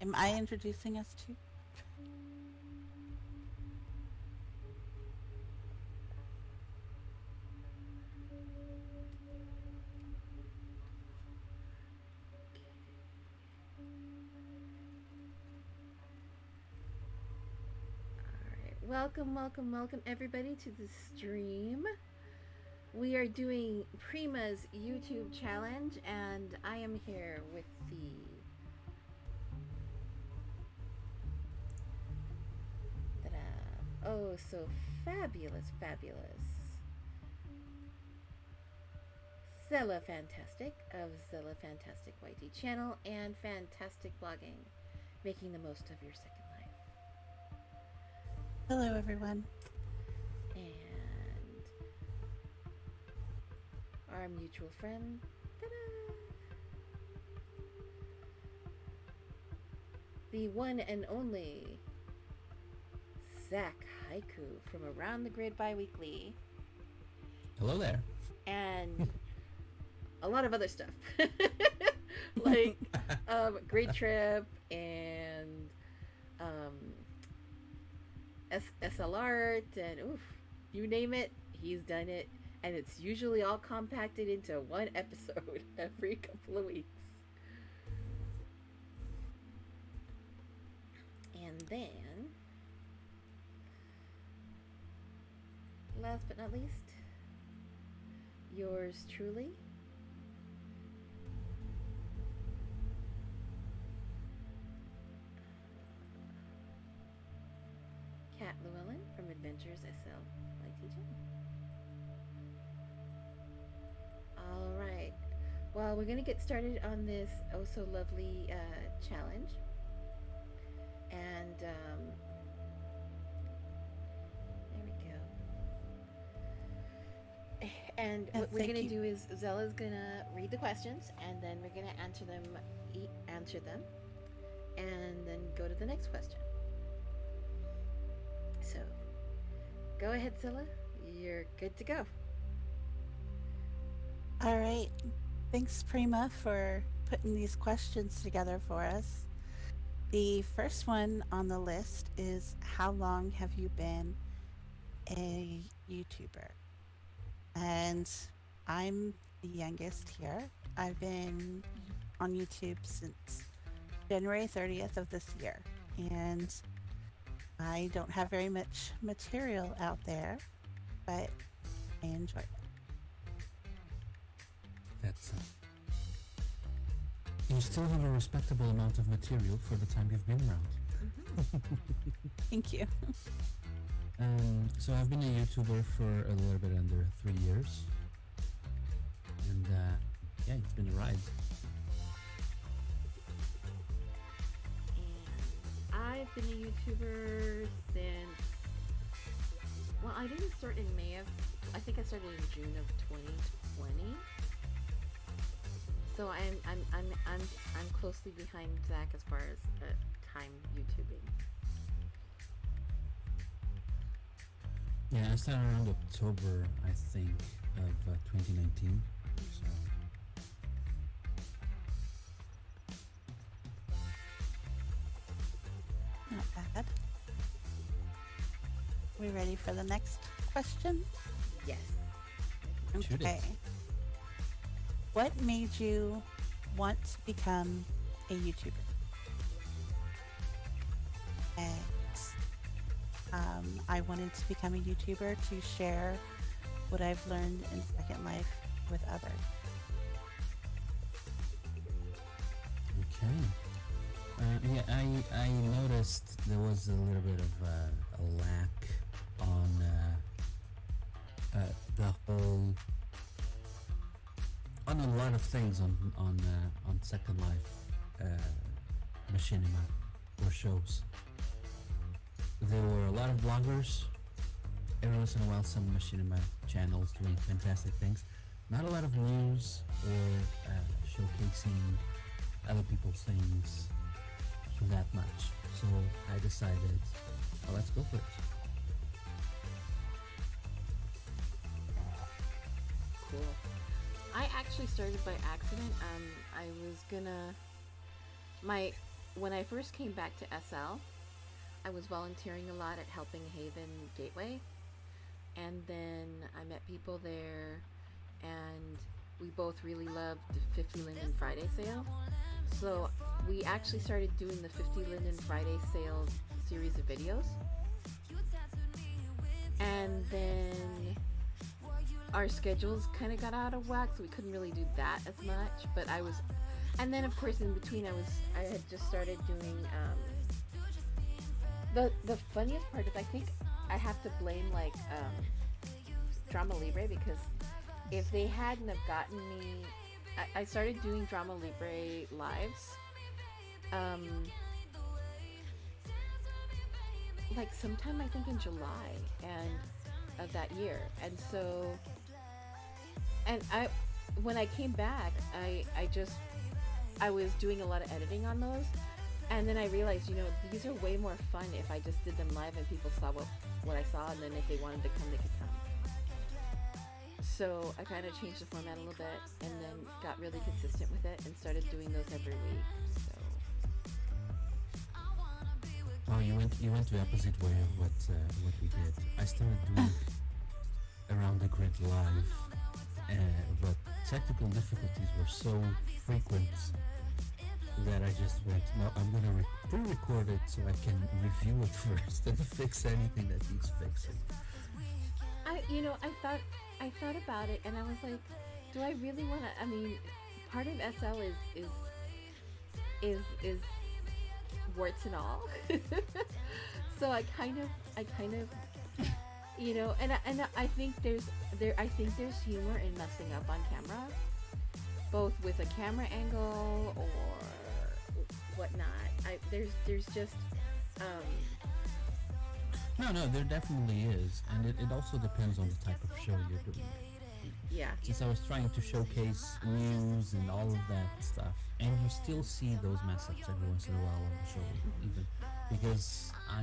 Am I introducing us to? Alright, welcome everybody to the stream. We are doing Prima's YouTube challenge, and I am here with the oh so fabulous Zella Fantastic of Zella Fantastic YT channel and Fantastic Blogging, making the most of your second life. Hello, everyone. And our mutual friend, ta-da! The one and only Zach Haiku from Around the Grid Biweekly. Hello there. And a lot of other stuff. Like Great Trip and SL Art and oof, you name it, he's done it. And it's usually all compacted into one episode every couple of weeks. And then, last but not least, yours truly, Katheryn Llewellyn from Adventures SL YT. Alright, well, we're going to get started on this oh so lovely challenge. And there we go. And what we're going to do is Zella's going to read the questions, and then we're going to answer them, and then go to the next question. So, go ahead, Zella. You're good to go. All right. Thanks, Prima, for putting these questions together for us. The first one on the list is, how long have you been a YouTuber? And I'm the youngest here. I've been on YouTube since January 30th of this year. And I don't have very much material out there, but I enjoy it. That's you still have a respectable amount of material for the time you've been around. Thank you. So I've been a YouTuber for a little bit under 3 years, and yeah, it's been a ride. And I've been a YouTuber since, well, I didn't start in May of, I think I started in June of 2020. So I'm closely behind Zach as far as time YouTubing. Yeah, I started around October, I think, of 2019. So. Not bad. We ready for the next question? Yes. Shoot it. Okay. What made you want to become a YouTuber? And I wanted to become a YouTuber to share what I've learned in Second Life with others. Okay. Yeah, I noticed there was a little bit of a lack on the whole, on a lot of things on Second Life machinima or shows. There were a lot of bloggers, every once in a while some machinima channels doing fantastic things. Not a lot of news or showcasing other people's things that much. So I decided, well, let's go for it. Cool. I actually started by accident. I was gonna, when I first came back to SL, I was volunteering a lot at Helping Haven Gateway, and then I met people there, and we both really loved the 50 Linden Friday sale. So we actually started doing the 50 Linden Friday sale series of videos. And then our schedules kind of got out of whack, so we couldn't really do that as much. But and then of course in between I had just started doing, the funniest part is I think I have to blame Drama Libre, because if they hadn't have gotten me, I started doing Drama Libre lives, like sometime I think in July of that year, and so, and when I came back, I was doing a lot of editing on those, and then I realized, these are way more fun if I just did them live and people saw what I saw, and then if they wanted to come, they could come. So I kind of changed the format a little bit, and then got really consistent with it and started doing those every week. So. Oh, you went the opposite way of what we did. I started doing Around the Grid live, but technical difficulties were so frequent that I just went, no, I'm gonna pre-record it so I can review it first and fix anything that needs fixing. I thought about it, and I was like, do I really want to? I mean, part of SL is warts and all. So I kind of, and I think there's humor in messing up on camera, both with a camera angle or whatnot. There's just. No, there definitely is, and it also depends on the type of show you're doing. Yeah. Since I was trying to showcase news and all of that stuff, and you still see those mess ups every once in a while on the show, even because I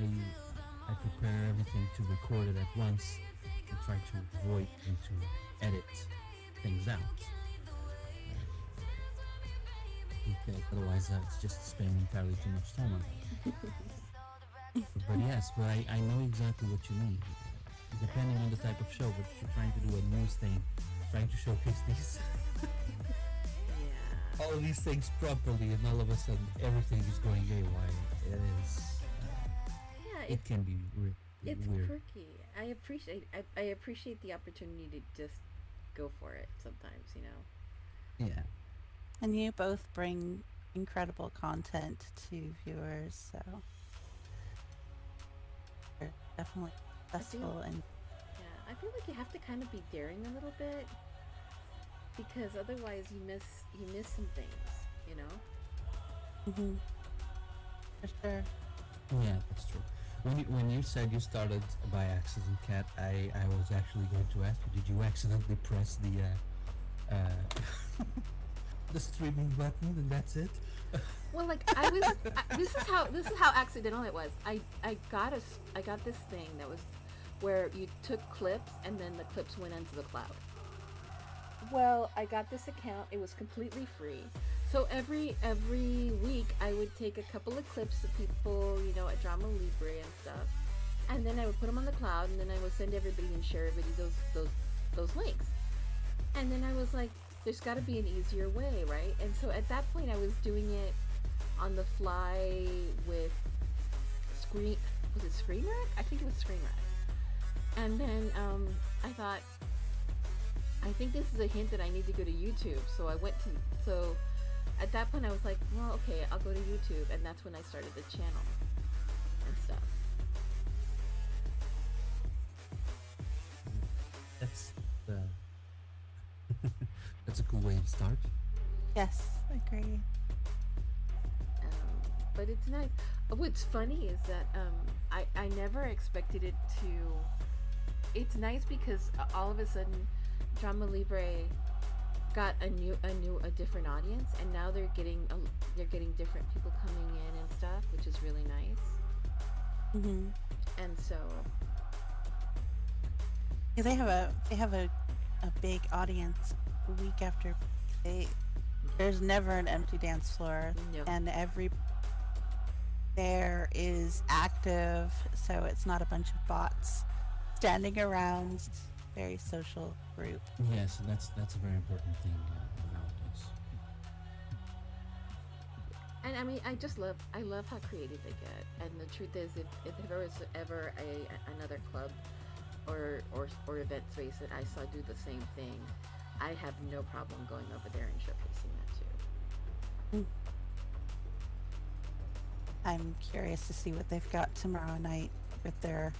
prepare everything to record it at once and try to avoid and to edit things out. Because otherwise it's just spending entirely too much time on it. But yes, I know exactly what you mean. Depending on the type of show, but if you're trying to do a news thing, trying to showcase these Yeah. all of these things properly, and all of a sudden everything is going haywire. It is. Yeah, It can be it's weird. quirky. I appreciate the opportunity to just go for it sometimes, Yeah. And you both bring incredible content to viewers, so you're definitely successful. And Yeah, I feel like you have to kind of be daring a little bit, because otherwise you miss some things. for sure. Yeah, that's true. When you said you started by accident, Kat, I was actually going to ask you, did you accidentally press the the streaming button and that's it? Well, like this is how accidental it was. I got this thing that was where you took clips and then the clips went into the cloud. Well, I got this account. It was completely free. So every week I would take a couple of clips of people, at Drama Libre and stuff, and then I would put them on the cloud, and then I would send everybody and share everybody those links. And then I was like, there's got to be an easier way, right? And so at that point I was doing it on the fly with was it Screen Rec? I think it was Screen Rec. And then I thought, I think this is a hint that I need to go to YouTube. So at that point I was like, well, okay, I'll go to YouTube, and that's when I started the channel and stuff. That's that's a cool way to start. Yes, agree. But it's nice. What's funny is that I never expected it to. It's nice because all of a sudden, Drama Libre got a different audience, and now they're getting different people coming in and stuff, which is really nice. And so, Yeah, they have a big audience week after. There's never an empty dance floor, No. and there is active, so it's not a bunch of bots standing around. Very social group. Yes, that's a very important thing nowadays. And I mean, I love how creative they get. And the truth is, if there was ever another club or event space that I saw do the same thing, I have no problem going over there and showcasing that too. Mm. I'm curious to see what they've got tomorrow night with their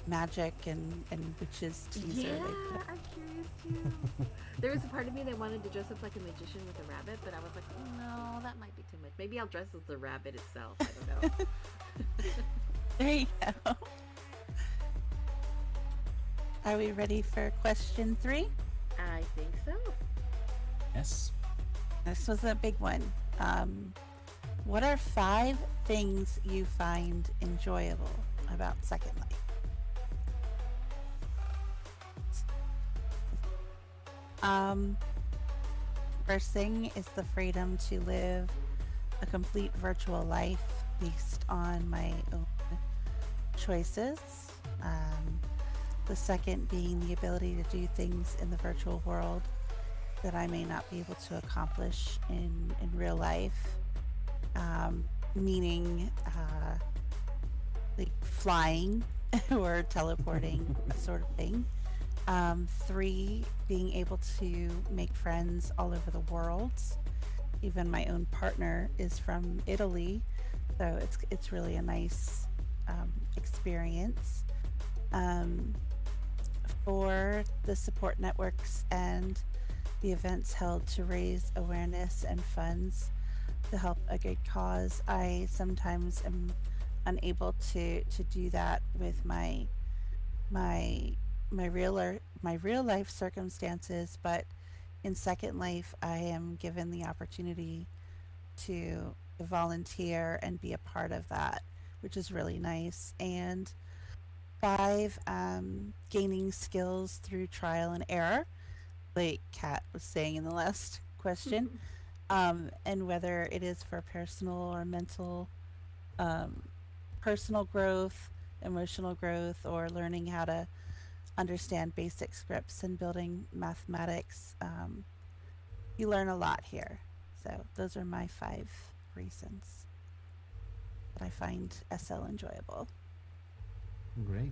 magic and witches teaser Yeah, they put I'm curious too. There was a part of me that wanted to dress up like a magician with a rabbit, but I was like, no, that might be too much. Maybe I'll dress as the rabbit itself. I don't know. There you go. Are we ready for question 3? I think so. Yes. This was a big one. What are 5 things you find enjoyable about Second Life? Um, First thing is the freedom to live a complete virtual life based on my own choices. The second being the ability to do things in the virtual world that I may not be able to accomplish in real life, meaning like flying or teleporting, sort of thing. 3, being able to make friends all over the world. Even my own partner is from Italy, so it's really a nice experience. 4, the support networks and the events held to raise awareness and funds to help a good cause. I sometimes am unable to do that with my my real life circumstances, but in Second Life I am given the opportunity to volunteer and be a part of that, which is really nice. And 5, gaining skills through trial and error, like Kat was saying in the last question, and whether it is for personal or mental, um, personal growth, emotional growth, or learning how to understand basic scripts and building mathematics, you learn a lot here. So those are my 5 reasons that I find SL enjoyable. Great.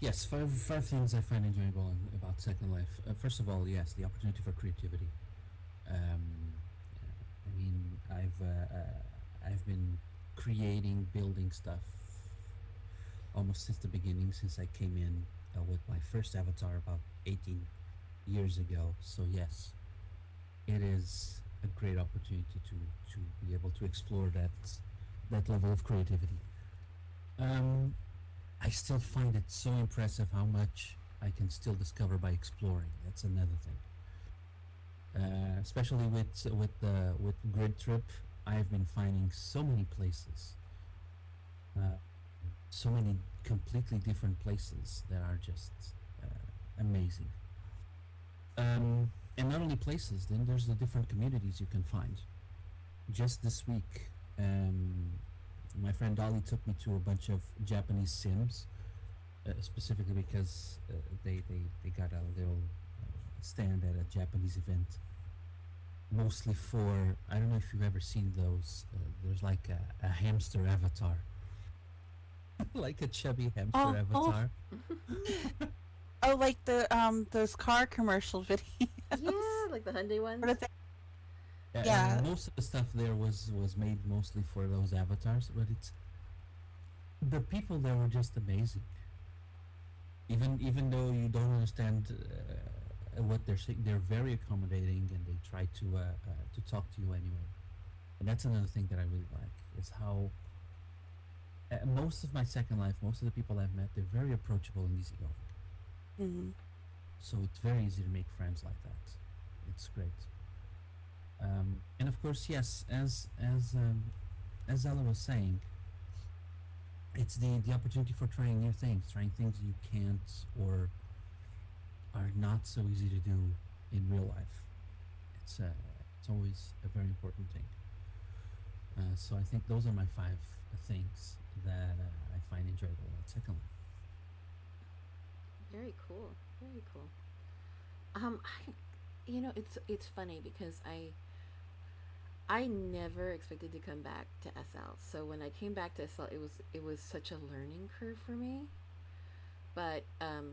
Yes, five things I find enjoyable about Second Life. First of all, yes, the opportunity for creativity. I mean, I've been creating, building stuff almost since the beginning, since I came in with my first avatar about 18 years ago. So yes, it is a great opportunity to be able to explore that level of creativity. Um, I still find it so impressive how much I can still discover by exploring. That's another thing. Especially with Grid Trip, I've been finding so many places, uh, so many completely different places that are just amazing. And not only places, then there's the different communities you can find. Just this week, my friend Dolly took me to a bunch of Japanese Sims, specifically because they got a little stand at a Japanese event. Mostly for, I don't know if you've ever seen those. There's like a hamster avatar, like a chubby hamster Oh, avatar. oh, like the those car commercial videos. Yeah, like the Hyundai ones. What are they? And Yeah. most of the stuff there was made mostly for those avatars, but it's the people there were just amazing. Even though you don't understand what they're saying, they're very accommodating and they try to talk to you anyway. And that's another thing that I really like is how most of my Second Life, most of the people I've met, they're very approachable and easygoing. Hmm. So it's very easy to make friends like that. It's great. And of course, yes, as Ella was saying, it's the opportunity for trying new things, trying things you can't or are not so easy to do in real life. It's always a very important thing. So I think those are my five things that I find enjoyable at Second Life. Very cool. Very cool. I, it's funny because I never expected to come back to SL. So when I came back to SL, it was such a learning curve for me. But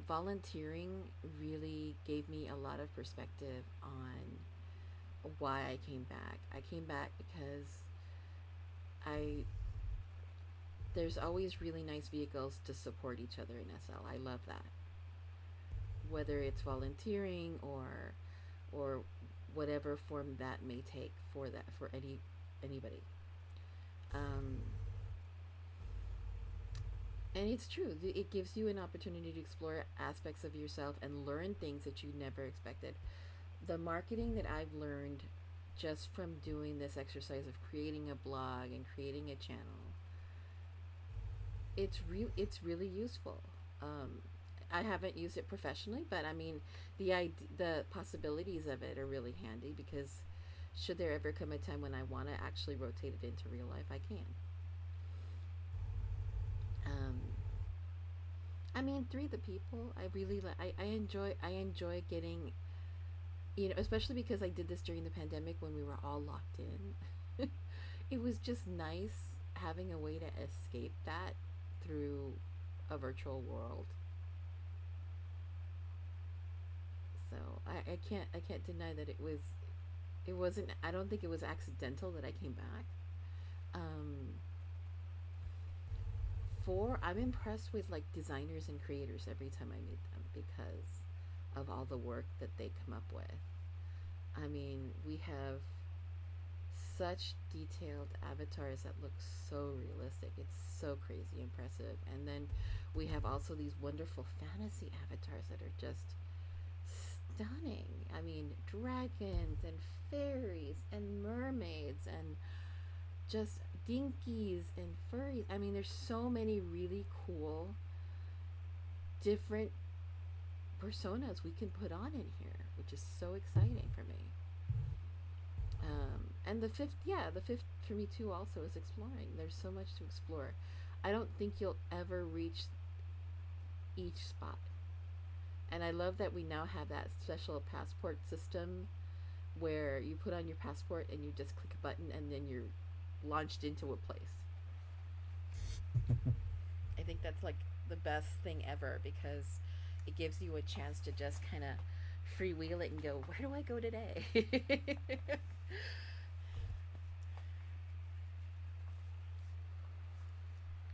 volunteering really gave me a lot of perspective on why I came back. I came back because I there's always really nice vehicles to support each other in SL. I love that. Whether it's volunteering or whatever form that may take for that for anybody. Um, and it's true. It gives you an opportunity to explore aspects of yourself and learn things that you never expected. The marketing that I've learned just from doing this exercise of creating a blog and creating a channel, it's really useful. Um, I haven't used it professionally, but I mean, the possibilities of it are really handy because should there ever come a time when I want to actually rotate it into real life, I can. Um, I mean, Three the People, I really I enjoy getting, especially because I did this during the pandemic when we were all locked in. It was just nice having a way to escape that through a virtual world. So I can't deny that it wasn't, I don't think it was accidental that I came back. Um, I'm impressed with like designers and creators every time I meet them because of all the work that they come up with. I mean, we have such detailed avatars that look so realistic. It's so crazy impressive. And then we have also these wonderful fantasy avatars that are just stunning. I mean, dragons and fairies and mermaids and just dinkies and furries. I mean, there's so many really cool different personas we can put on in here, which is so exciting for me. And the fifth for me too also is exploring. There's so much to explore. I don't think you'll ever reach each spot. And I love that we now have that special passport system where you put on your passport and you just click a button and then you're launched into a place. I think that's like the best thing ever because it gives you a chance to just kind of freewheel it and go, where do I go today?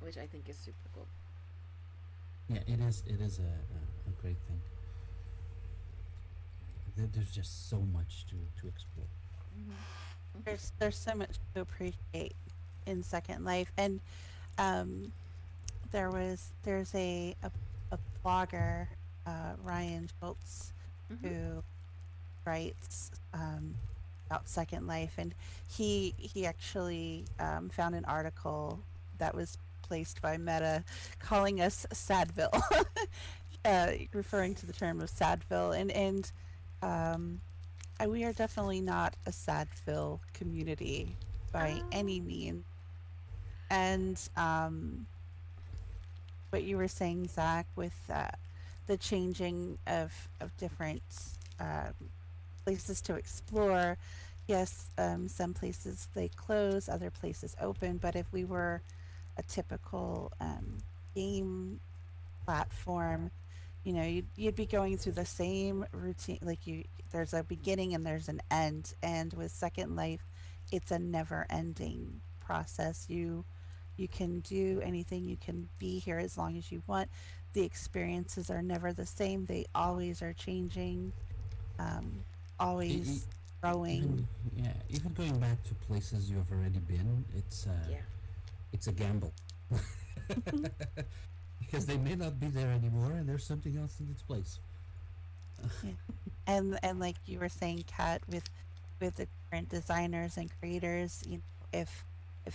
Which I think is super cool. Yeah, it is. It is a great thing. There's just so much to explore. Mm-hmm. Mm-hmm. There's so much to appreciate in Second Life, and um, there's a blogger, Ryan Schultz, Mm-hmm. who writes about Second Life, and he actually found an article that was placed by Meta calling us Sadville, referring to the term of Sadville, and um, we are definitely not a Sadville community by any Um, means. And what you were saying, Zach, with the changing of different um, places to explore. Yes, some places they close, other places open. But if we were a typical game platform, you'd be going through the same routine. Like there's a beginning and there's an end. And with Second Life, it's a never-ending process. You can do anything. You can be here as long as you want. The experiences are never the same. They always are changing, um, E- e- always growing. Even yeah, even going back to places you have already been, yeah. it's a gamble because they may not be there anymore, and there's something else in its place. Yeah. And like you were saying, Kat, with the different designers and creators, if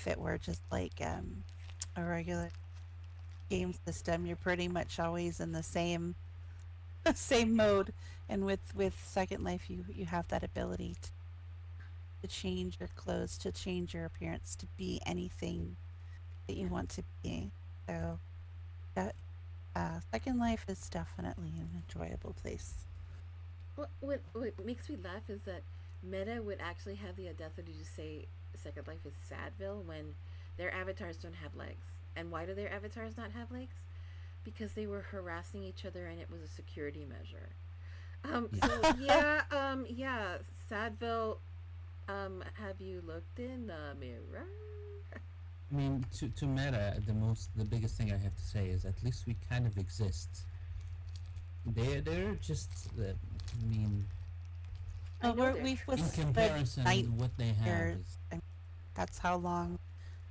it were just like a regular game system, you're pretty much always in the same same mode. And with Second Life, you have that ability. to change your clothes, to change your appearance, to be anything that you Yeah. want to be. So that Second Life is definitely an enjoyable place. What makes me laugh is that Meta would actually have the audacity to say Second Life is Sadville when their avatars don't have legs. And why do their avatars not have legs? Because they were harassing each other and it was a security measure. Yeah. So yeah, yeah, Sadville, have you looked in the mirror? I mean, to Meta, the biggest thing I have to say is at least we kind of exist. They're just, I mean, I Well, know they're. we've in withstood comparison, what they have 9 years. is That's how long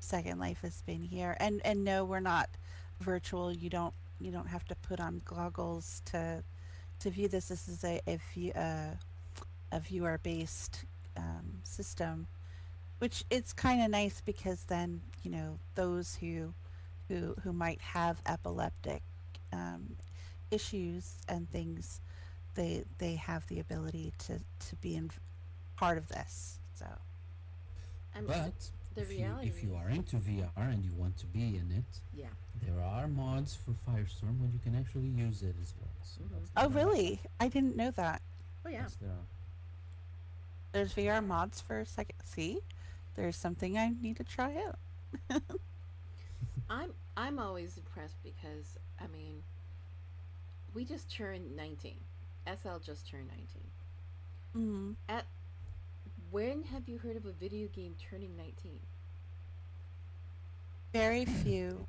Second Life has been here. And no, we're not virtual. You don't have to put on goggles to view this. This is a viewer based system, which it's kind of nice because then those who might have epileptic um, issues and things, they have the ability to be in part of this. So I mean, But the reality if you is, are into VR and you want to be in it, yeah. there are mods for Firestorm where you can actually use it as well. So Mhm. oh, that's the really? I didn't know that. Oh yeah. yes, there are. There's VR mods for second. See, there's something I need to try out. I'm always impressed because I mean we just turned 19. SL just turned 19. Mm, At when have you heard of a video game turning 19? very few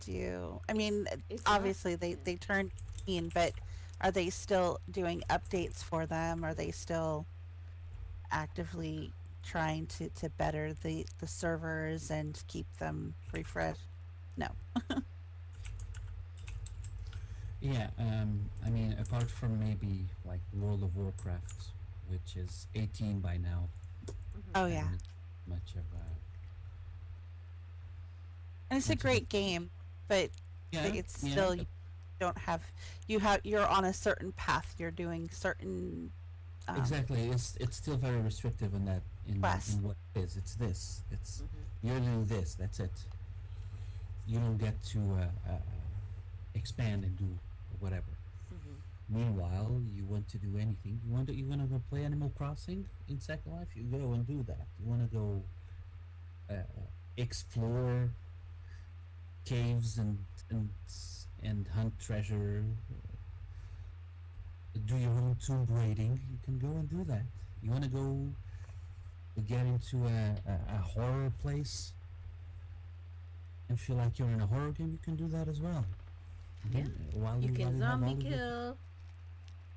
do. I It's mean, it's not. obviously they Yeah. they turned 18, but are they still doing updates for them? Are they still actively trying to better the servers and keep them refreshed? No. Yeah, I mean, apart from maybe like World of Warcraft, which is 18 by now, Hmm. Oh yeah, and much of and it's a much of a great game, but yeah, it's yeah, still, you don't have, you're on a certain path. You're doing certain exactly. It's still very restrictive in that quests. in what it is. It's this. It's Hmm. you're doing this. That's it. You don't get to expand and do whatever. Hmm. Meanwhile, you want to do anything. You want to go play Animal Crossing in Second Life. You go and do that. You want to go explore caves and hunt treasure. Do your own tomb raiding. You can go and do that. You want to go get into a horror place and feel like you're in a horror game. You can do that as well. Yeah. While You while can you have all zombie of the kill.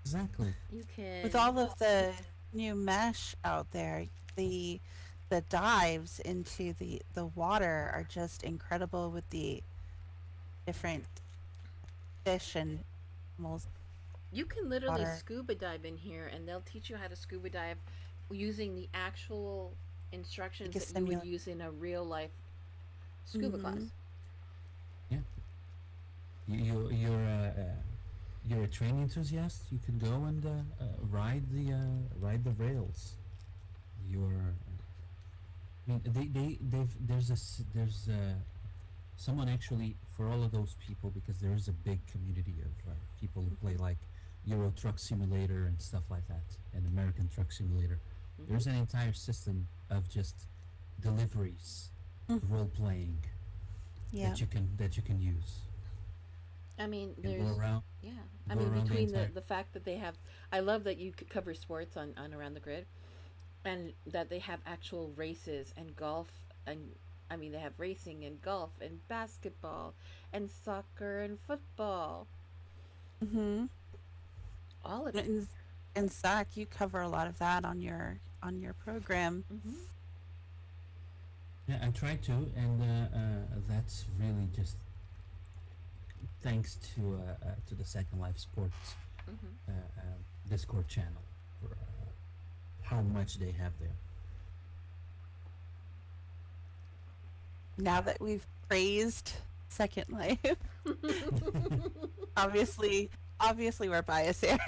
exactly. You With can. all of the new mesh out there, the the dives into the water are just incredible with the different fish and animals You can in the literally water. scuba dive in here, and they'll teach you how to scuba dive using the actual Like instructions a that you would simulator. use in a real life scuba Mm-hmm. class. Yeah. You're a train enthusiast. You can go and ride the rails. You're I mean there's someone actually for all of those people because there is a big community of people who play Hmm. like Euro Truck Simulator and stuff like that and American Truck Simulator. Hmm. There's an entire system of just deliveries, role playing Yeah. that you can use. I mean, You can there's, yeah. I go mean, around the between entire. the fact that they have, I love that you could cover sports on Around the Grid, and that they have actual races and golf, and I mean, they have racing and golf and basketball and soccer and football, Mm-hmm. all of it. And Zach, you cover a lot of that on your program. Hmm. Yeah, I try to, and that's really just thanks to the Second Life Sports Hmm. Discord channel for how much they have there. Now that we've praised Second Life, obviously we're biased here.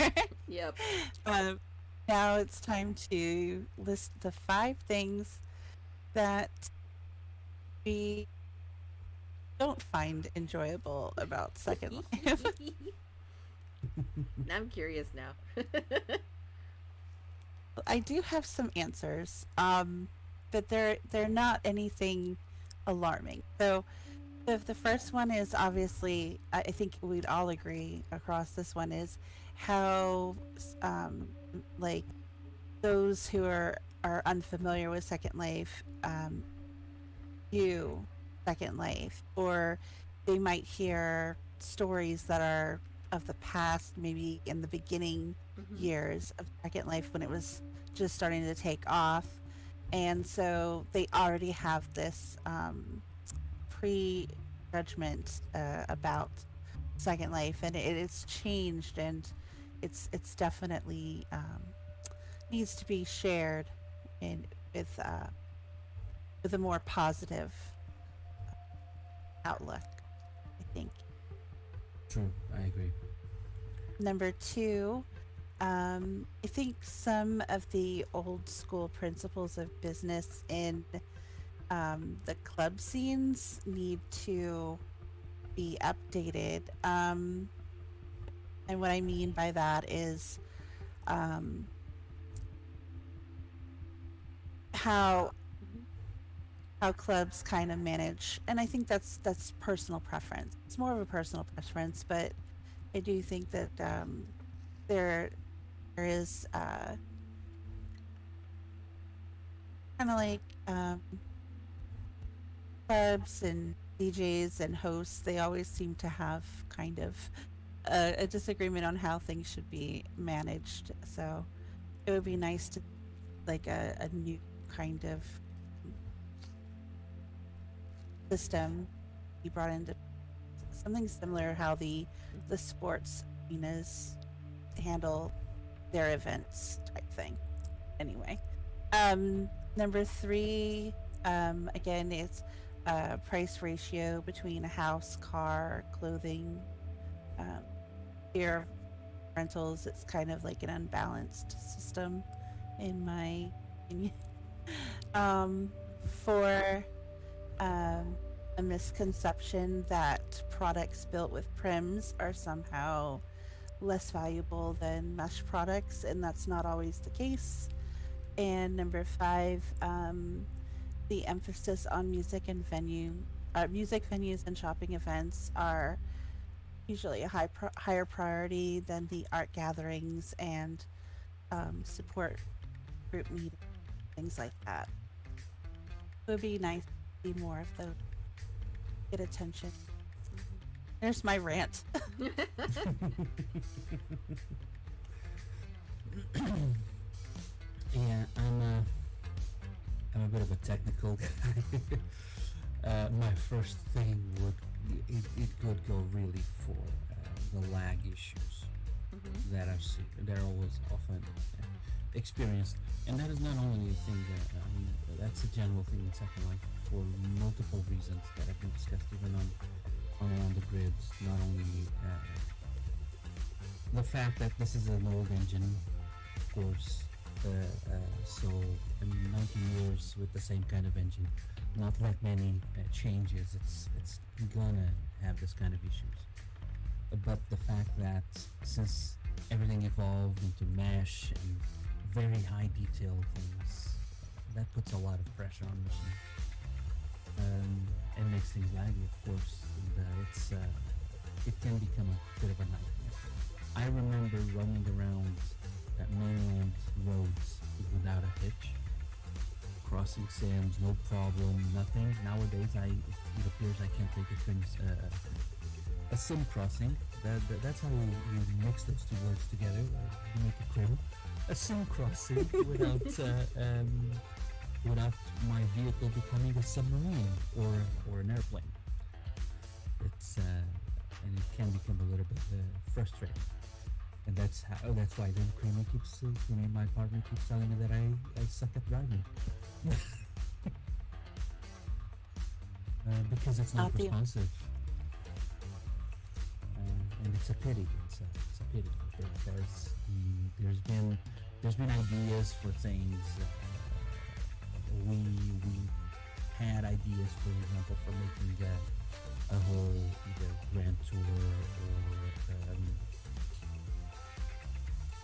Yep. um, Now it's time to list the 5 things that we don't find enjoyable about Second Life. I'm curious now. I do have some answers, but they're not anything alarming. So the first one is obviously, I think we'd all agree across this one, is how like those who are unfamiliar with Second Life view Second Life, or they might hear stories that are of the past, maybe in the beginning Hmm. years of Second Life when it was just starting to take off. And so they already have this prejudgment about Second Life, and it's changed, and it's definitely needs to be shared in with a more positive outlook, I think. True, I agree. Number two, I think some of the old school principles of business in the club scenes need to be updated. And what I mean by that is um, how Hmm. clubs kind of manage, and I think that's personal preference. It's more of a personal preference, but I do think that there there is kind of like clubs and DJs and hosts. They always seem to have kind of a disagreement on how things should be managed. So it would be nice to like a new kind of system be brought into something similar how the Hmm. sports arenas handle their events type thing. Anyway, number three, again, it's price ratio between a house, car, clothing, um, here rentals. It's kind of like an unbalanced system, in my opinion. Um, for a misconception that products built with prims are somehow less valuable than mesh products, and that's not always the case. And number five, the emphasis on music venues and shopping events are usually a higher priority than the art gatherings and support group meetings, things like that. It would be nice to see more of those get attention. There's my rant. Yeah, I'm a bit of a technical guy. My first thing would it could go really for the lag issues Hmm. that I've seen. They're always often experienced, and that is not only a thing that I mean that's a general thing in Second Life for multiple reasons that have been discussed even on the grids. Not only the fact that this is an old engine, of course. So I mean, 19 years with the same kind of engine, not that many changes. It's gonna have this kind of issues. But the fact that since everything evolved into mesh and very high detail things, that puts a lot of pressure on machines and makes things laggy, of course. And it can become a bit of a nightmare. I remember roaming around mainland roads without a hitch, crossing Sims, no problem, nothing. Nowadays, it appears I can't take a sim crossing. That's how you mix those two words together. You make a crew. A sim crossing without my vehicle becoming a submarine or an airplane. It's and it can become a little bit frustrating. And that's why then Creamy, my partner, keeps telling me that I suck at driving. Because it's not Not the responsive, and it's a pity. It's a pity. There's been There's been ideas for things. We had ideas, for example, for making a whole either grand tour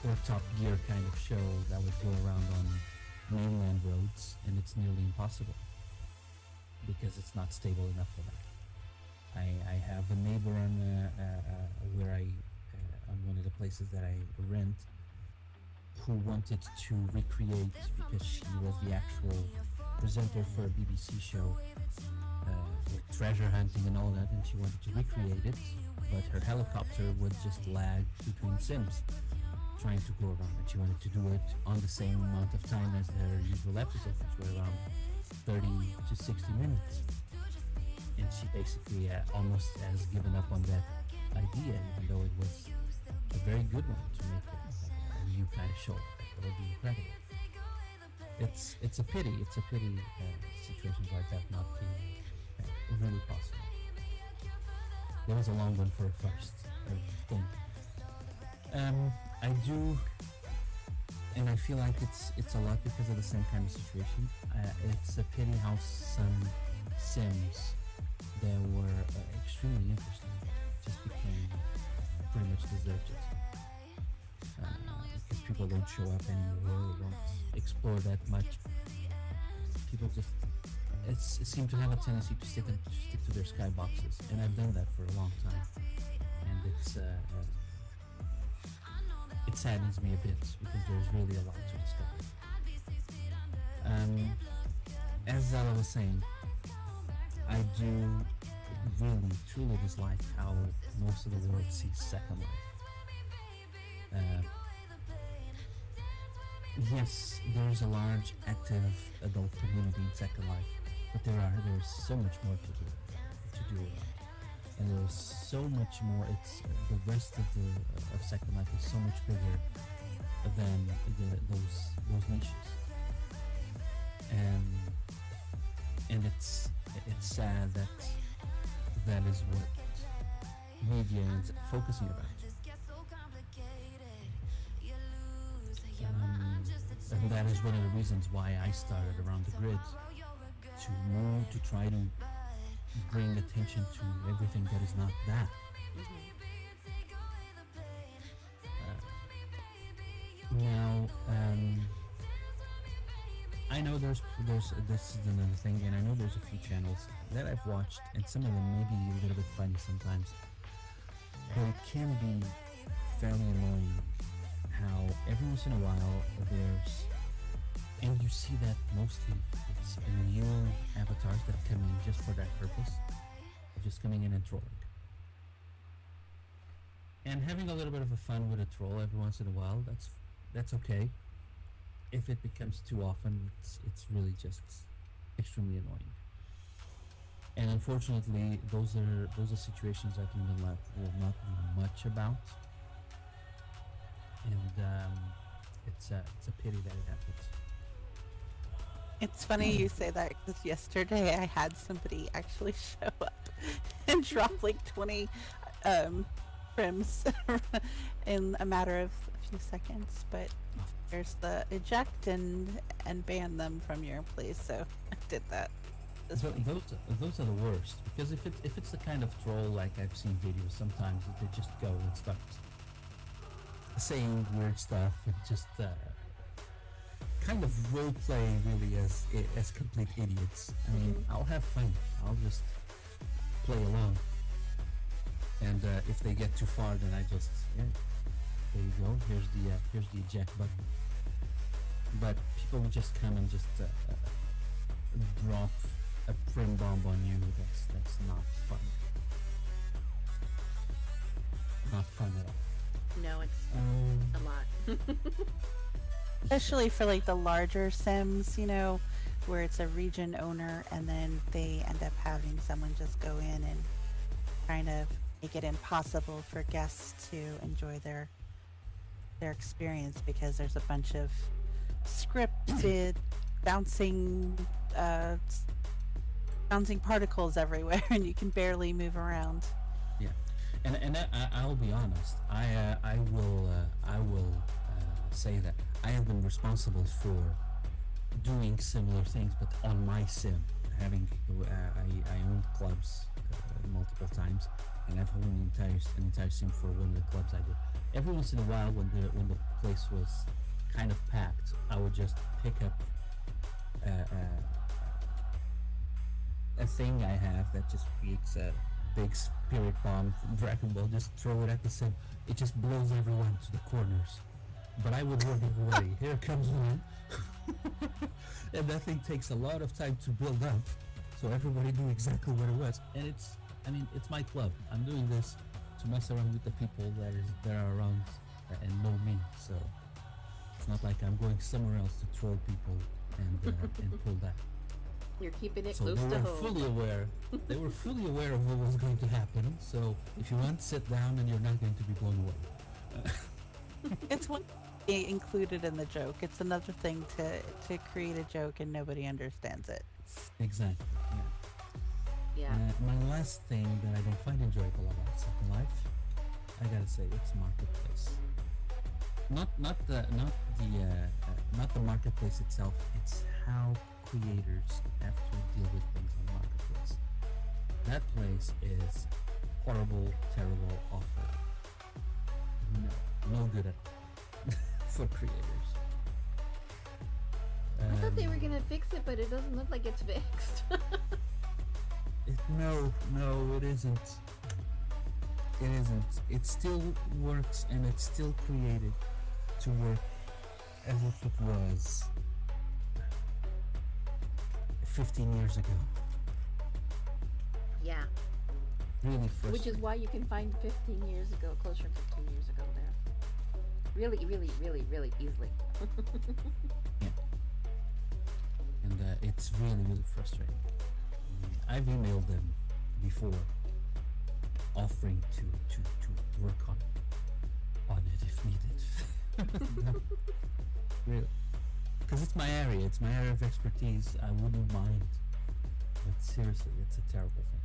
or Top Gear kind of show that would go around on mainland roads, and it's nearly impossible because it's not stable enough for that. I have a neighbor on where on one of the places that I rent, who wanted to recreate, because she was the actual presenter for a BBC show with treasure hunting and all that, and she wanted to recreate it, but her helicopter would just lag between sims trying to go around, and she wanted to do it on the same amount of time as her usual episodes, which were around 30 to 60 minutes. And she basically almost has given up on that idea, even though it was a very good one to make a new kind of show. It would be incredible. It's a pity. It's a pity situations like that not being really possible. There was a long one for a first, I think. I do, and I feel like it's a lot because of the same kind of situation. It's a pity how some sims that were extremely interesting just became pretty much deserted. Because people don't show up anymore, don't explore that much. People just seem to have a tendency to stick to their skyboxes, and I've done that for a long time, and it saddens me a bit because there's really a lot to discover. As Zala was saying, I do really truly dislike how most of the world sees Second Life. Yes, there's a large active adult community in Second Life, but there's so much more to do, and there's so much more. It's the rest of Second Life is so much bigger than those niches, and it's sad that is what media is focusing about. And that is one of the reasons why I started Around the Grid, to try to bring attention to everything that is not that. Now, I know there's this is another thing, and I know there's a few channels that I've watched, and some of them may be a little bit funny sometimes, but it can be fairly annoying how every once in a while and you see that mostly it's new avatars that come in just for that purpose, just coming in and trolling. And having a little bit of a fun with a troll every once in a while, that's okay. If it becomes too often, it's really just extremely annoying. And unfortunately, those are situations that we will not do much about. And it's a pity that it happens. It's funny you say that, because yesterday I had somebody actually show up and drop like 20 prims in a matter of a few seconds, but there's the eject and ban them from your place, so I did that. Those are the worst, because if it's the kind of troll like I've seen videos sometimes that they just go and start saying weird stuff and just kind of role play really as complete idiots. I mean, I'll have fun. I'll just play along. And if they get too far, then I just there you go. Here's the eject button. But people will just come and just drop a prim bomb on you. That's not fun. Not fun at all. No, it's a lot. Especially for like the larger sims, where it's a region owner and then they end up having someone just go in and kind of make it impossible for guests to enjoy their experience, because there's a bunch of scripted bouncing particles everywhere and you can barely move around. Yeah, and I'll be honest. I will say that I have been responsible for doing similar things, but on my sim. Having I owned clubs multiple times, and I've owned an entire sim for one of the clubs I did. Every once in a while, when the place was kind of packed, I would just pick up a thing I have that just creates a big spirit bomb from Dragon Ball. Just throw it at the sim. It just blows everyone to the corners. But I would warn everybody, here comes one. And that thing takes a lot of time to build up, so everybody knew exactly what it was. And it's my club. I'm doing this to mess around with the people that are around and know me. So it's not like I'm going somewhere else to troll people and pull that. You're keeping it So close they to were home. fully aware. They were fully aware of what was going to happen. So if you want, sit down, and you're not going to be blown away. It's one thing included in the joke. It's another thing to create a joke and nobody understands it. Exactly. Yeah. Yeah. My last thing that I don't find enjoyable about Second Life, I gotta say, it's marketplace. Not the marketplace itself. It's how creators have to deal with things on marketplace. That place is horrible, terrible, awful. No good at all for creators. I thought they were gonna fix it, but it doesn't look like it's fixed. No, it isn't. It isn't. It still works, and it's still created to work as if it was 15 years ago. Yeah. Really frustrating. Which is why you can find 15 years ago, closer to 15 years ago there. Really, really, really, really easily. Yeah. And it's really, really frustrating. I've emailed them before, offering to work on it if needed. Really, because it's my area. It's my area of expertise. I wouldn't mind, but seriously, it's a terrible thing.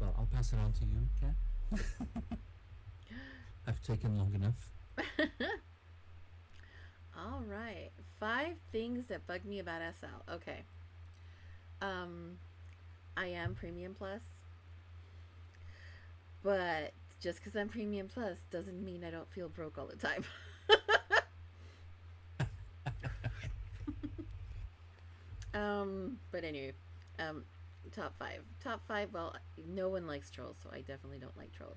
Well, I'll pass it on to you, Kat. I've taken long enough. All right. 5 things that bug me about SL. Okay. I am Premium Plus, but just because I'm Premium Plus doesn't mean I don't feel broke all the time. But anyway, top 5. Top 5. Well, no one likes trolls, so I definitely don't like trolls.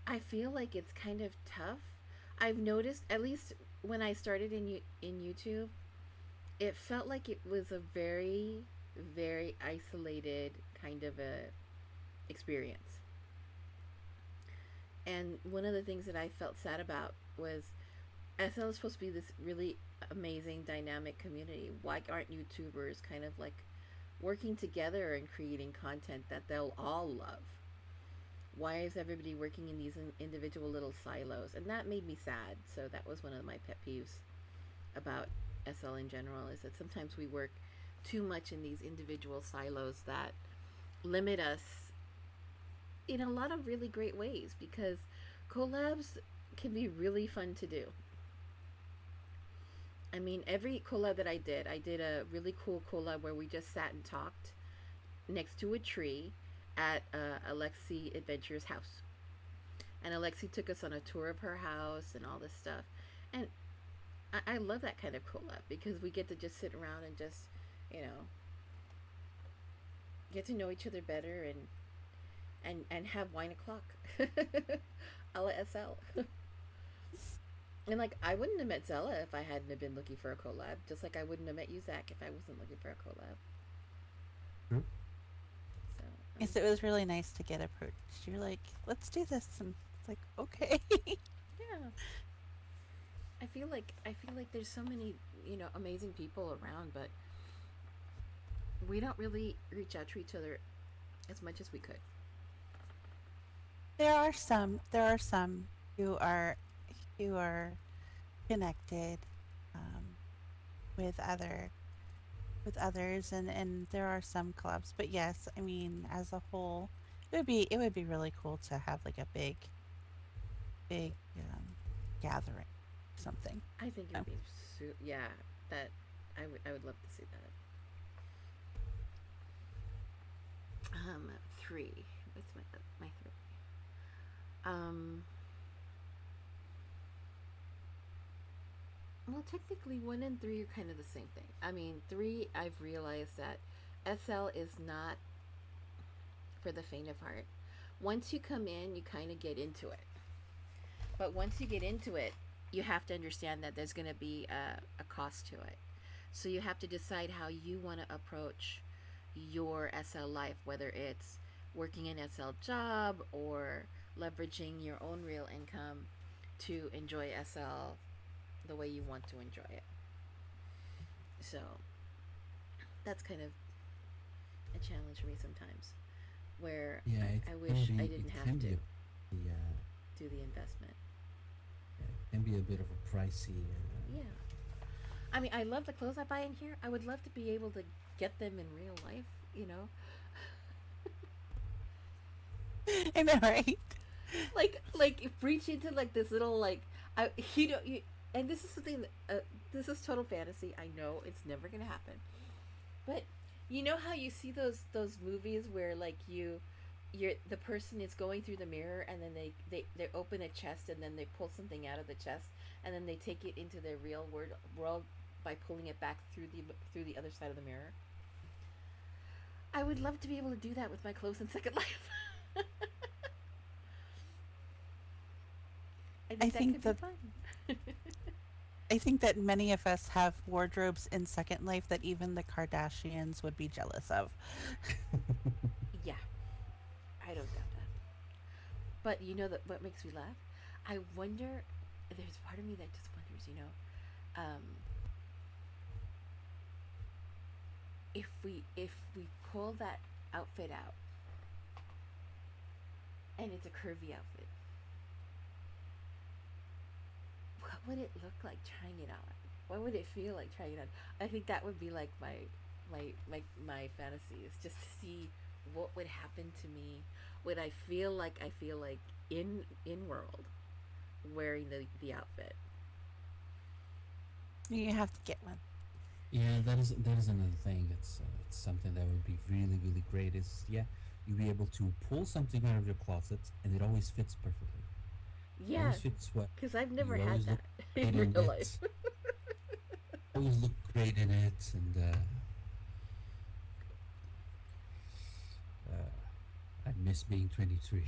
I feel like it's kind of tough. I've noticed, at least when I started in YouTube, it felt like it was a very, very isolated kind of a experience. And one of the things that I felt sad about was SL is supposed to be this really amazing, dynamic community. Why aren't YouTubers kind of like working together and creating content that they'll all love? Why is everybody working in these individual little silos? And that made me sad. So that was one of my pet peeves about SL in general, is that sometimes we work too much in these individual silos that limit us in a lot of really great ways, because collabs can be really fun to do. I mean, every collab that I did a really cool collab where we just sat and talked next to a tree at Alexi Adventure's house. And Alexi took us on a tour of her house and all this stuff. And I love that kind of collab, because we get to just sit around and just, get to know each other better and have wine o'clock. a la SL. And like, I wouldn't have met Zella if I hadn't have been looking for a collab, just like I wouldn't have met you, Zach, if I wasn't looking for a collab. True. So Yes, it was really nice to get approached. You're like, let's do this, and it's like, okay. yeah. I feel like there's so many, amazing people around, but we don't really reach out to each other as much as we could. There are some who are connected with others, and there are some clubs. But yes, I mean, as a whole, it would be really cool to have like a big big gathering, something. I think it Um, would be yeah, that I would love to see that. Three. What's my three? Um, well, technically, one and three are kind of the same thing. I mean, three, I've realized that SL is not for the faint of heart. Once you come in, you kind of get into it. But once you get into it, you have to understand that there's going to be a cost to it. So you have to decide how you want to approach your SL life, whether it's working an SL job or leveraging your own real income to enjoy SL the way you want to enjoy it. So that's kind of a challenge for me sometimes, where Yeah, I wish I it didn't have can to be the do the investment. it can be a bit of a pricey. Yeah. I mean, I love the clothes I buy in here. I would love to be able to get them in real life, you know? I know, right? Like reach into like this little like I you know you and this is something that, this is total fantasy. I know it's never gonna happen, but you know how you see those movies where like you're the person is going through the mirror and then they open a chest and then they pull something out of the chest and then they take it into their real world by pulling it back through the other side of the mirror. I would love to be able to do that with my clothes in Second Life. I I think that think could be that fun. I think that many of us have wardrobes in Second Life that even the Kardashians would be jealous of. Yeah, I don't doubt that. But you know that what makes me laugh? I wonder. There's part of me that just wonders, um, if we pull that outfit out and it's a curvy outfit, what would it look like trying it on? What would it feel like trying it on? I think that would be like my fantasy is just to see what would happen to me. Would I feel like in world wearing the outfit? You have to get one. Yeah, that is another thing. It's something that would be really really great. Is yeah, you'll be able to pull something out of your closet and it always fits perfectly. It Yeah, always fits well. because I've never You had always look that in great in real life. it. Always look great in it, and I miss being 23.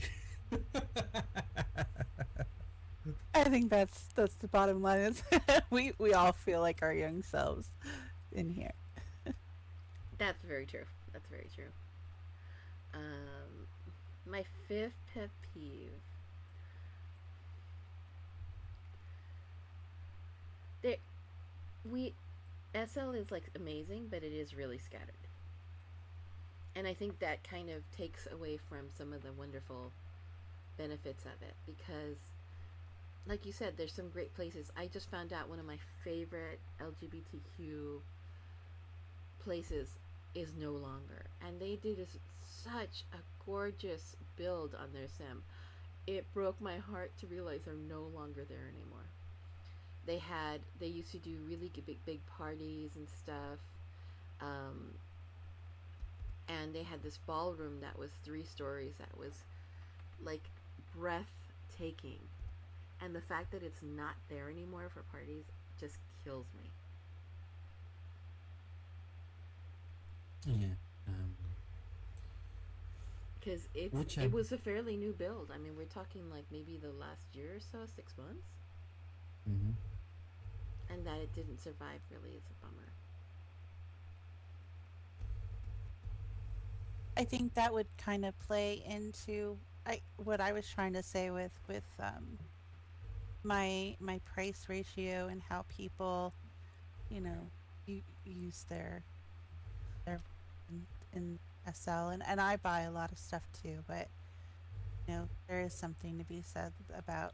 I think that's the bottom line. Is we all feel like our young selves in here. That's very true. That's very true. Um, my fifth pet peeve. There, we SL is like amazing, but it is really scattered, and I think that kind of takes away from some of the wonderful benefits of it because, like you said, there's some great places. I just found out one of my favorite LGBTQ places is no longer, and they did such a gorgeous build on their sim. It broke my heart to realize they're no longer there anymore. They used to do really big parties and stuff, um, and they had this ballroom that was 3 stories that was like breathtaking, and the fact that it's not there anymore for parties just kills me Yeah. because Which I it was a fairly new build. I mean, we're talking like maybe the last year or so, 6 months, hmm and that it didn't survive really is a bummer. I think that would kind of play into what I was trying to say with my price ratio and how people, use their in SL, and I buy a lot of stuff too, but there is something to be said about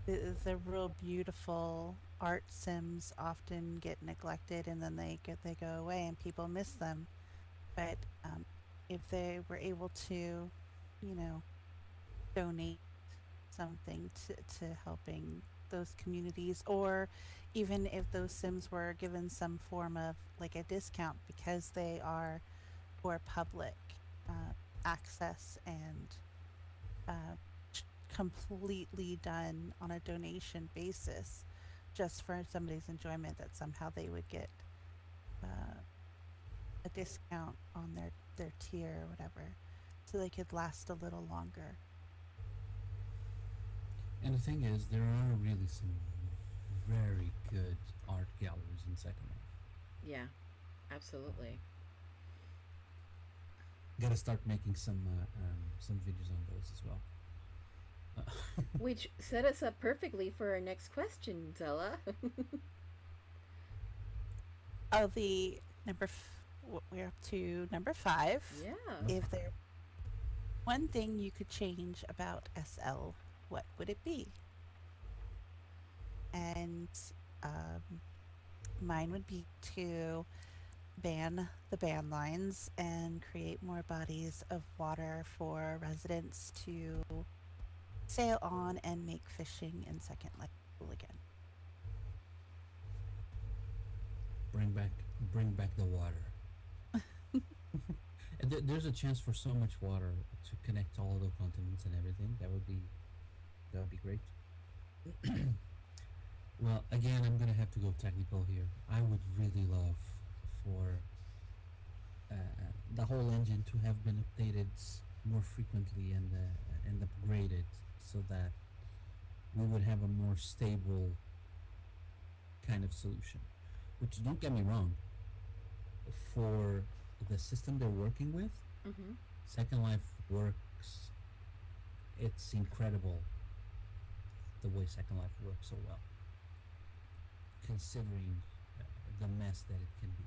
the real beautiful art sims often get neglected and then they go away and people miss them. But if they were able to, you know, donate something to helping those communities, or even if those Sims were given some form of like a discount because they are for public uh, access and uh, completely done on a donation basis just for somebody's enjoyment, that somehow they would get uh, a discount on their tier or whatever, so they could last a little longer. And the thing is, there are really some very good art galleries in Second Life. Yeah, absolutely. Gotta start making some videos on those as well. Which set us up perfectly for our next question, Zella. Oh, the we're up to number 5. Yeah. If there one thing you could change about SL, what would it be? And um, mine would be to ban the ban lines and create more bodies of water for residents to sail on and make fishing in Second Life cool again. bring back bring back the water. And there's a chance for so much water to connect all the continents and everything. That would be great. Well, again, I'm gonna have to go technical here. I would really love for the whole engine to have been updated more frequently and upgraded so that we would have a more stable kind of solution. Which, don't get me wrong, for the system they're working with, Mm-hmm. Second Life works. It's incredible the way Second Life works so well, considering the mess that it can be.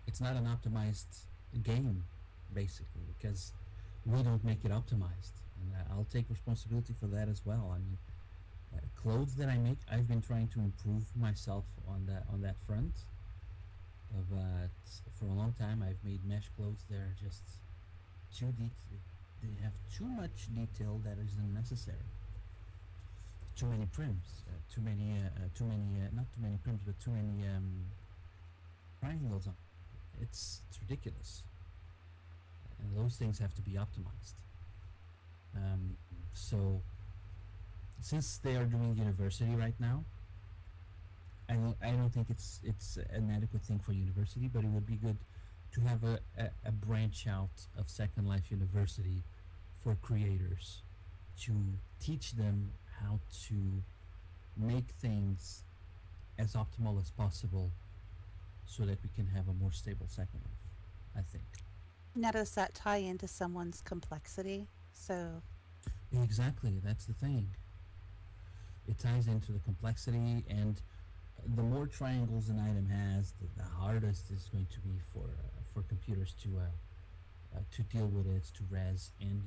It's not an optimized game, basically, because we don't make it optimized, and I'll take responsibility for that as well. I mean, clothes that I make, I've been trying to improve myself on that front. But for a long time, I've made mesh clothes that are just too they have too much detail that is unnecessary. Too many prims, not too many prims, but too many triangles on. It's ridiculous, and those things have to be optimized. So since they are doing university right now, I don't think it's an adequate thing for university, but it would be good to have a branch out of Second Life University for creators to teach them how to make things as optimal as possible so that we can have a more stable Second Life, I think. Now, does that tie into someone's complexity? So, Exactly, that's the thing. It ties into the complexity, and the more triangles an item has, the hardest it's going to be for computers to deal with it, to res. And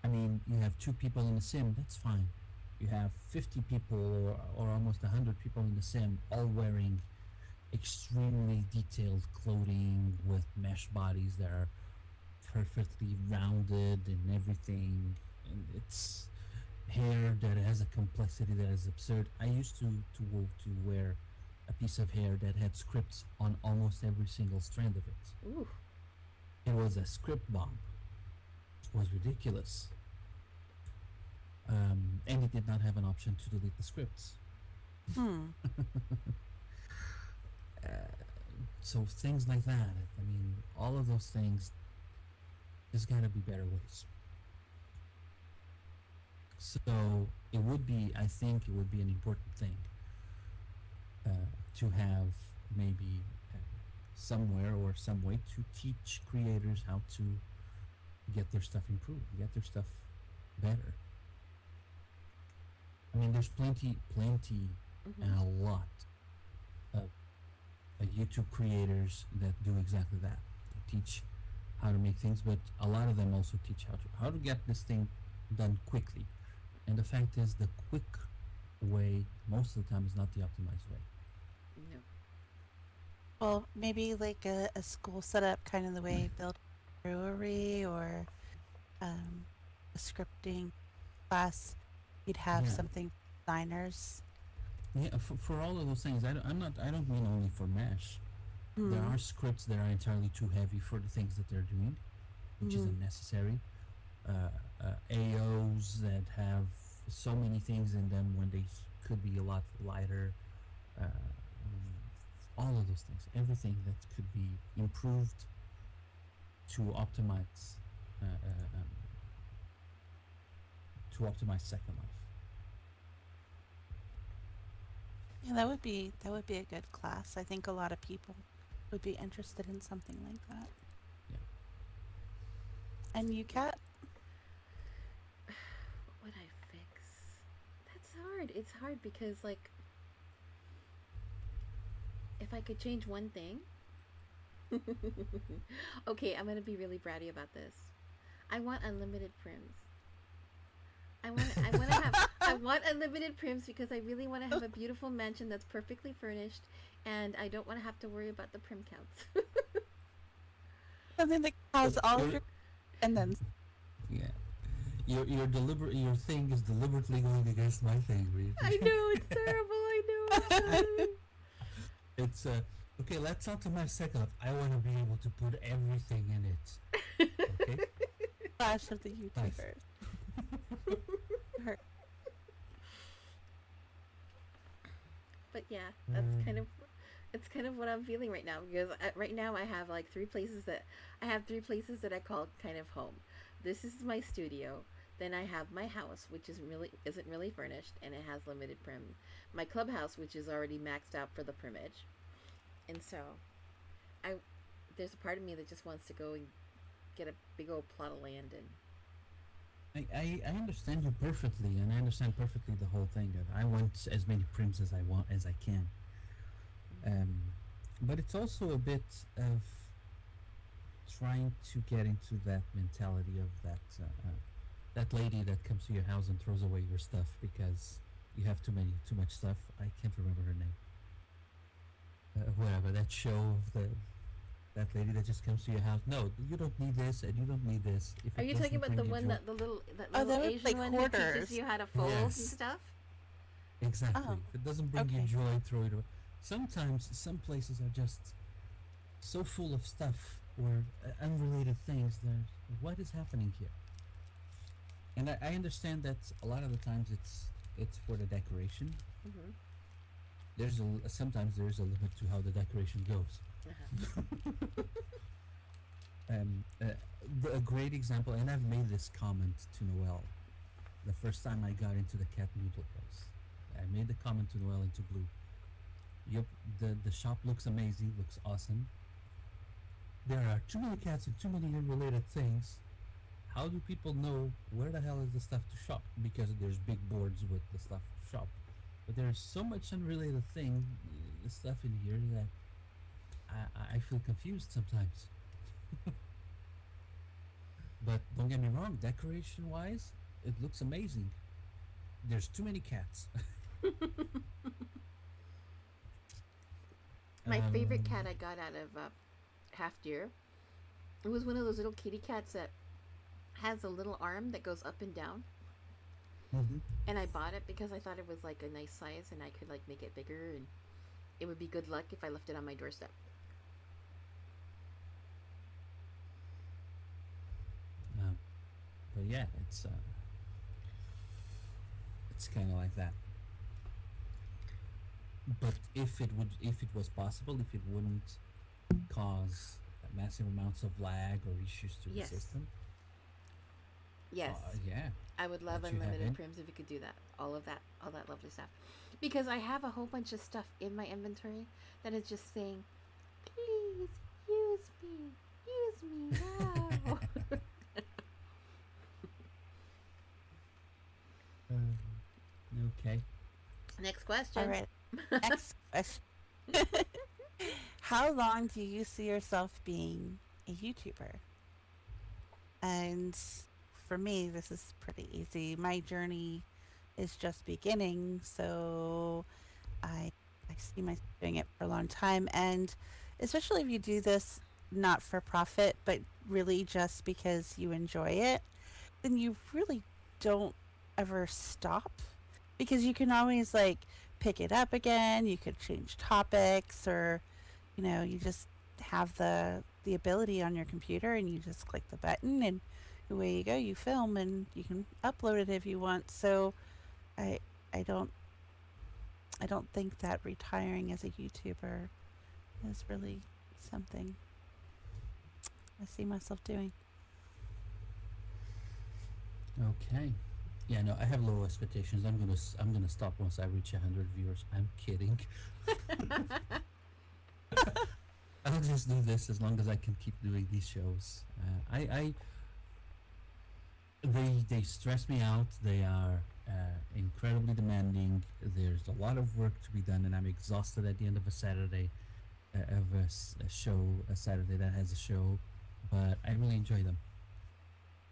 I mean, you have 2 people in a sim. That's fine. You have 50 people or almost 100 people in the sim, all wearing extremely detailed clothing with mesh bodies that are perfectly rounded and everything, and it's hair that has a complexity that is absurd. I used to wear a piece of hair that had scripts on almost every single strand of it. Ooh. It was a script bomb. It was ridiculous. And it did not have an option to delete the scripts. hmm. Uh, so things like that. I mean, all of those things. There's gotta be better ways. So it would be, I think, it would be an important thing to have maybe somewhere or some way to teach creators how to get their stuff improved, get their stuff better. I mean, there's plenty, Mm-hmm. and a lot of YouTube creators that do exactly that. They teach how to make things, but a lot of them also teach how to get this thing done quickly. And the fact is, the quick way most of the time is not the optimized way. No. Well, maybe like a school setup, kind of the way build a brewery, or um, a scripting class, you'd have Yeah, something for designers. yeah. For all of those things, I'm not. I don't mean only for Mesh. There Mm, are scripts that are entirely too heavy for the things that they're doing, which is mm, unnecessary. AOs that have so many things in them when they could be a lot lighter. All of those things, everything that could be improved to optimize, uh, uh, um, Second Life. yeah, that would be a good class. I think a lot of people would be interested in something like that. Yeah. And you, Kat? What would I fix? That's hard. It's hard because, like, if I could change one thing. Okay, I'm gonna be really bratty about this. I want unlimited prims. I want unlimited prims because I really want to have a beautiful mansion that's perfectly furnished, and I don't want to have to worry about the prim counts. Something that has all of your and then Yeah. Your thing is deliberately going against my thing, Reed. I know it's terrible. I know. I'm sorry. It's okay. Let's optimize Second Life. I want to be able to put everything in it. Okay. flash of the Nice. YouTubers. Her- But yeah, that's kind of it's kind of what I'm feeling right now because right now I have like three places that I call kind of home. This is my studio. Then I have my house, which isn't really furnished and it has limited prim. My clubhouse, which is already maxed out for the primage, and so I there's a part of me that just wants to go and get a big old plot of land and I understand you perfectly, and I understand perfectly the whole thing. That I want as many prims as I can. Um, but it's also a bit of trying to get into that mentality of that lady that comes to your house and throws away your stuff because you have too much stuff. I can't remember her name. Whatever that show of that lady that just comes to your house. No, you don't need this, and you don't need this. If Are it you talking doesn't about bring the you one joy, that oh, little that was Asian like one who teaches hoarders. you how to fold and yes, stuff? exactly. Oh, If it doesn't bring you okay. joy, throw it away. Sometimes some places are just so full of stuff or unrelated things. That what is happening here? And I understand that a lot of the times it's for the decoration. Mm-hmm. Sometimes there's a limit to how the decoration goes. Uh-huh. Um, uh, a great example, and I've made this comment to Noel the first time I got into the cat noodle place. I made the comment to Noel into Blue. Yep, the shop looks amazing, looks awesome. There are too many cats and too many unrelated things. How do people know where the hell is the stuff to shop? Because there's big boards with the stuff to shop, but there's so much unrelated stuff in here that I feel confused sometimes. But don't get me wrong, decoration wise, it looks amazing. There's too many cats. My favorite cat um, I got out of Half Deer. It was one of those little kitty cats that has a little arm that goes up and down. mhm. And I bought it because I thought it was like a nice size and I could like make it bigger and it would be good luck if I left it on my doorstep. um, but yeah, it's kind of like that. But if it was possible, if it wouldn't cause massive amounts of lag or issues to the Yes. system, Yes. yeah, I would love let you have unlimited in. prims if you could do that. All that lovely stuff. Because I have a whole bunch of stuff in my inventory that is just saying, please use me. Use me now. Um, okay. Next All question. right. Next question. How long do you see yourself being a YouTuber? And for me, this is pretty easy. My journey is just beginning, so I I see myself doing it for a long time, and especially if you do this not for profit, but really just because you enjoy it. then you really don't ever stop because you can always like pick it up again. You could change topics, or you just have the ability on your computer and you just click the button and away you go. You film and you can upload it if you want. So I I don't I don't think that retiring as a YouTuber is really something I see myself doing. Okay. Yeah, no, I have low expectations. I'm gonna stop once I reach 100 viewers. I'm kidding. I'll just do this as long as I can keep doing these shows. They stress me out. They are incredibly demanding. There's a lot of work to be done, and I'm exhausted at the end of a Saturday, a show, a Saturday that has a show. But I really enjoy them,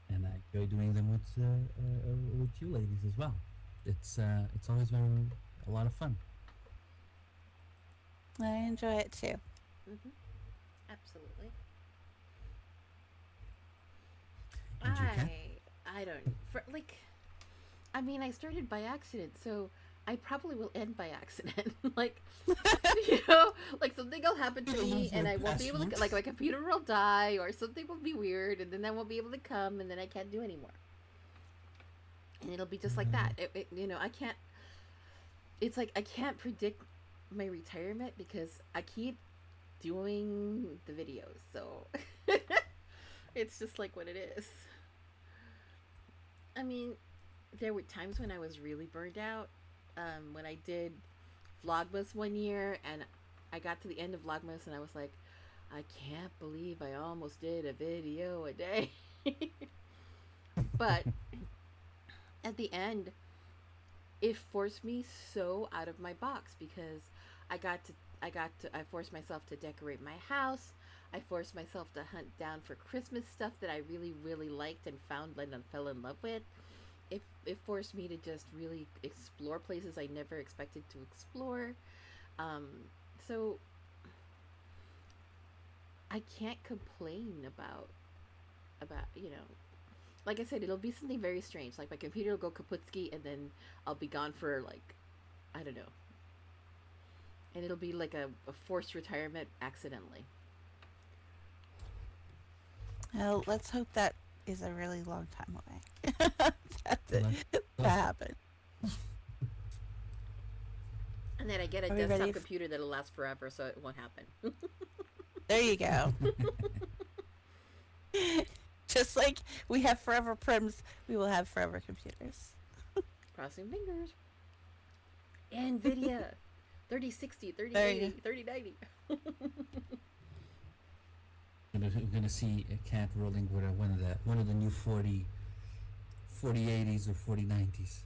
and I enjoy doing them with you ladies as well. It's always a lot of fun. I enjoy it too. Mm-hmm. Absolutely. And you can. I don't for like. I mean, I started by accident, so I probably will end by accident. Like, like something will happen to me, and I won't be able to. Like my computer will die, or something will be weird, and then I won't be able to come, and then I can't do anymore. And it'll be just like that. I can't. It's like I can't predict my retirement because I keep doing the videos, so it's just like what it is. I mean, there were times when I was really burned out. When I did Vlogmas one year, and I got to the end of Vlogmas, and I was like, I can't believe I almost did a video a day. But at the end, it forced me so out of my box because I forced myself to decorate my house. I forced myself to hunt down for Christmas stuff that I really, really liked and found and fell in love with. It forced me to just really explore places I never expected to explore. Um, so I can't complain about like I said, it'll be something very strange. Like my computer will go kaputski, and then I'll be gone for like, I don't know, and it'll be like a forced retirement accidentally. Well, let's hope that is a really long time away. that, that, Let, that let, happened. And then I get a Are we desktop ready? computer that'll last forever, so it won't happen. There you go. Just like we have forever prims, we will have forever computers. Crossing fingers. NVIDIA 3060, There you 3080, 3090. we're gonna see a cat rolling with one of the new 4080s or 4090s.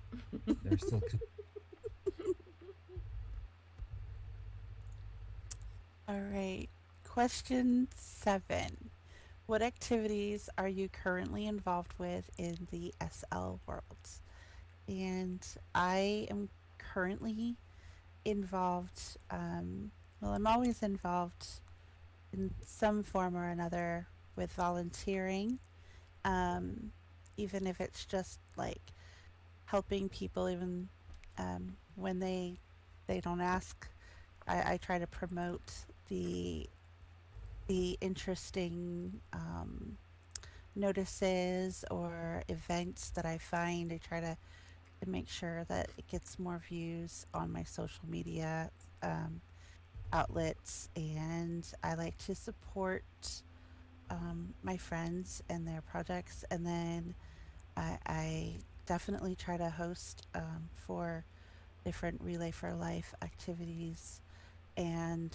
They're still. All right. Question 7. What activities are you currently involved with in the SL world? And I am currently involved, well, I'm always involved in some form or another with volunteering, um, even if it's just like helping people, even when they don't ask. I try to promote the the interesting notices or events that I find. I try to make sure that it gets more views on my social media um, outlets, and I like to support my friends and their projects. And then I definitely try to host for different Relay for Life activities, and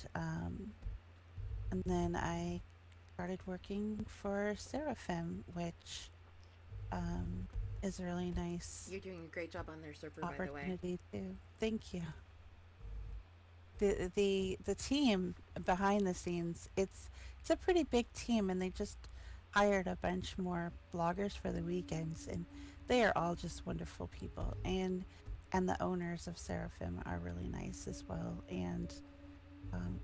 then I started working for Seraphim, which um, is a really nice You're doing a great job on their server, by the way. opportunity too. Thank you. The team behind the scenes, it's a pretty big team, and they just hired a bunch more bloggers for the weekends, and they are all just wonderful people, and the owners of Seraphim are really nice as well. And um,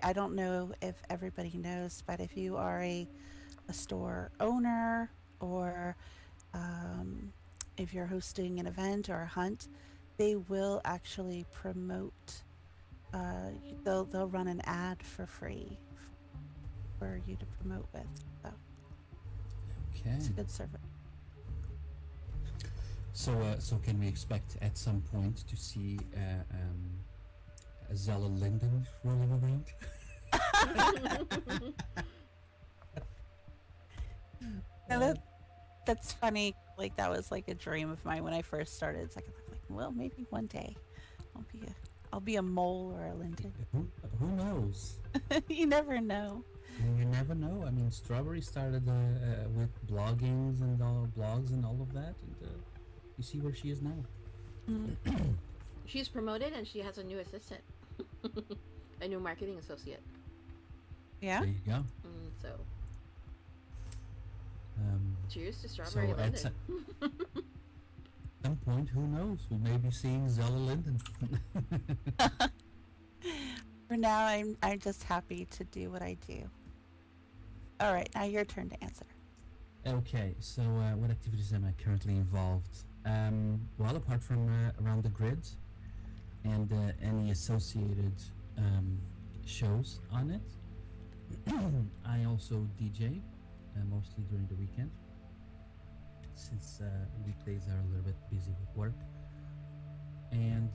I don't know if everybody knows, but if you are a store owner, or um, if you're hosting an event or a hunt, they will actually promote. They'll run an ad for free for you to promote with. So Okay. it's a good service. So can we expect at some point to see Zella Linden rolling around? And that's funny. Like that was like a dream of mine when I first started. It's like, well, maybe one day I'll be a I'll be a mole or a linden. Who knows? You never know. You never know. I mean, Strawberry started with bloggings and blogs and all of that, and you see where she is now. Mm. She's promoted and she has a new assistant, a new marketing associate. Yeah. There you go. So, Um, cheers to Strawberry so at some point, who knows? We may be seeing Zella Linden. For now, I'm just happy to do what I do. All right, now your turn to answer. Okay, so what activities am I currently involved? Well, apart from Around the Grid and any associated shows on it, I also DJ, mostly during the weekend, since weekdays are a little bit busy with work. And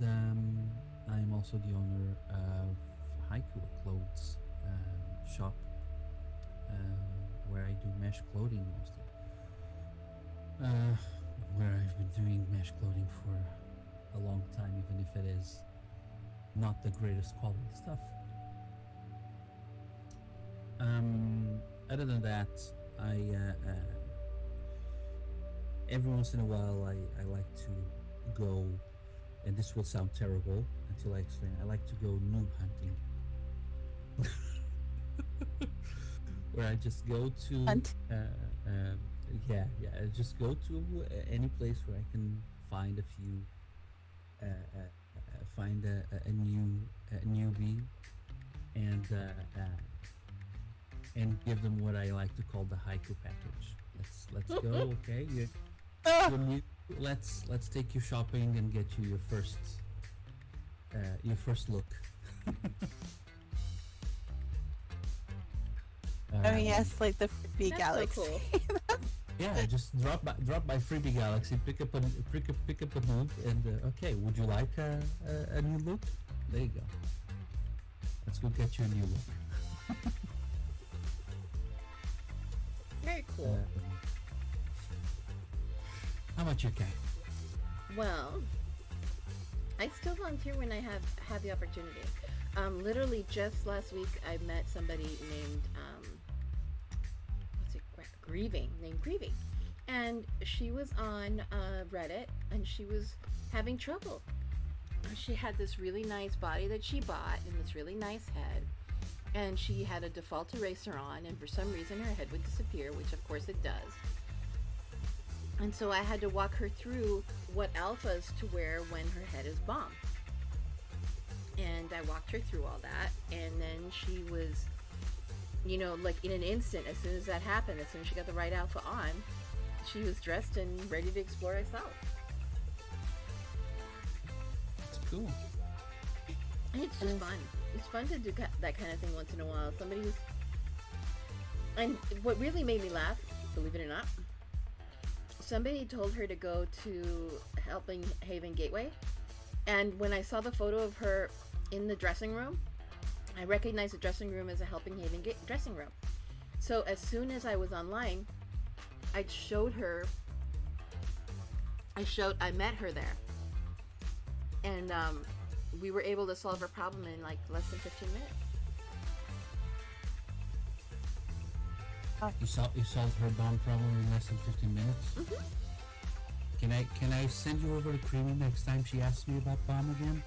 I'm also the owner of Haiku Clothes shop, where I do mesh clothing mostly. Where I've been doing mesh clothing for a long time, even if it is not the greatest quality stuff. Other than that, I every once in a while I like to go, and this will sound terrible until I explain. I like to go noob hunting, where I just go to Hunt. I just go to any place where I can find a few, find a newbie, and give them what I like to call the haiku package. Let's go, okay? You're new. Let's take you shopping and get you your first look. Oh yes, like the Freebie That's Galaxy. so cool. Yeah, just drop by Freebie Galaxy, pick up a move, and okay, would you like a new look? There you go. Let's go get you a new look. Very cool. How about you, Kat? Well, I still volunteer when I have the opportunity. Literally just last week, I met somebody named Grieving, and she was on Reddit, and she was having trouble. She had this really nice body that she bought and this really nice head, and she had a default eraser on, and for some reason her head would disappear, which of course it does. And so I had to walk her through what alphas to wear when her head is bomb. And I walked her through all that, and then she was, like in an instant, as soon as that happened, as soon as she got the right alpha on, she was dressed and ready to explore herself. It's cool. And it's just fun. It's fun to do that kind of thing once in a while. Somebody who's... And what really made me laugh, believe it or not, somebody told her to go to Helping Haven Gateway, and when I saw the photo of her in the dressing room, I recognized the dressing room as a Helping Haven dressing room. So as soon as I was online, I met her there, and we were able to solve her problem in like less than 15 minutes. You solved her bomb problem in less than 15 minutes? Mm-hmm. Can I send you over to Prima next time she asks me about bomb again?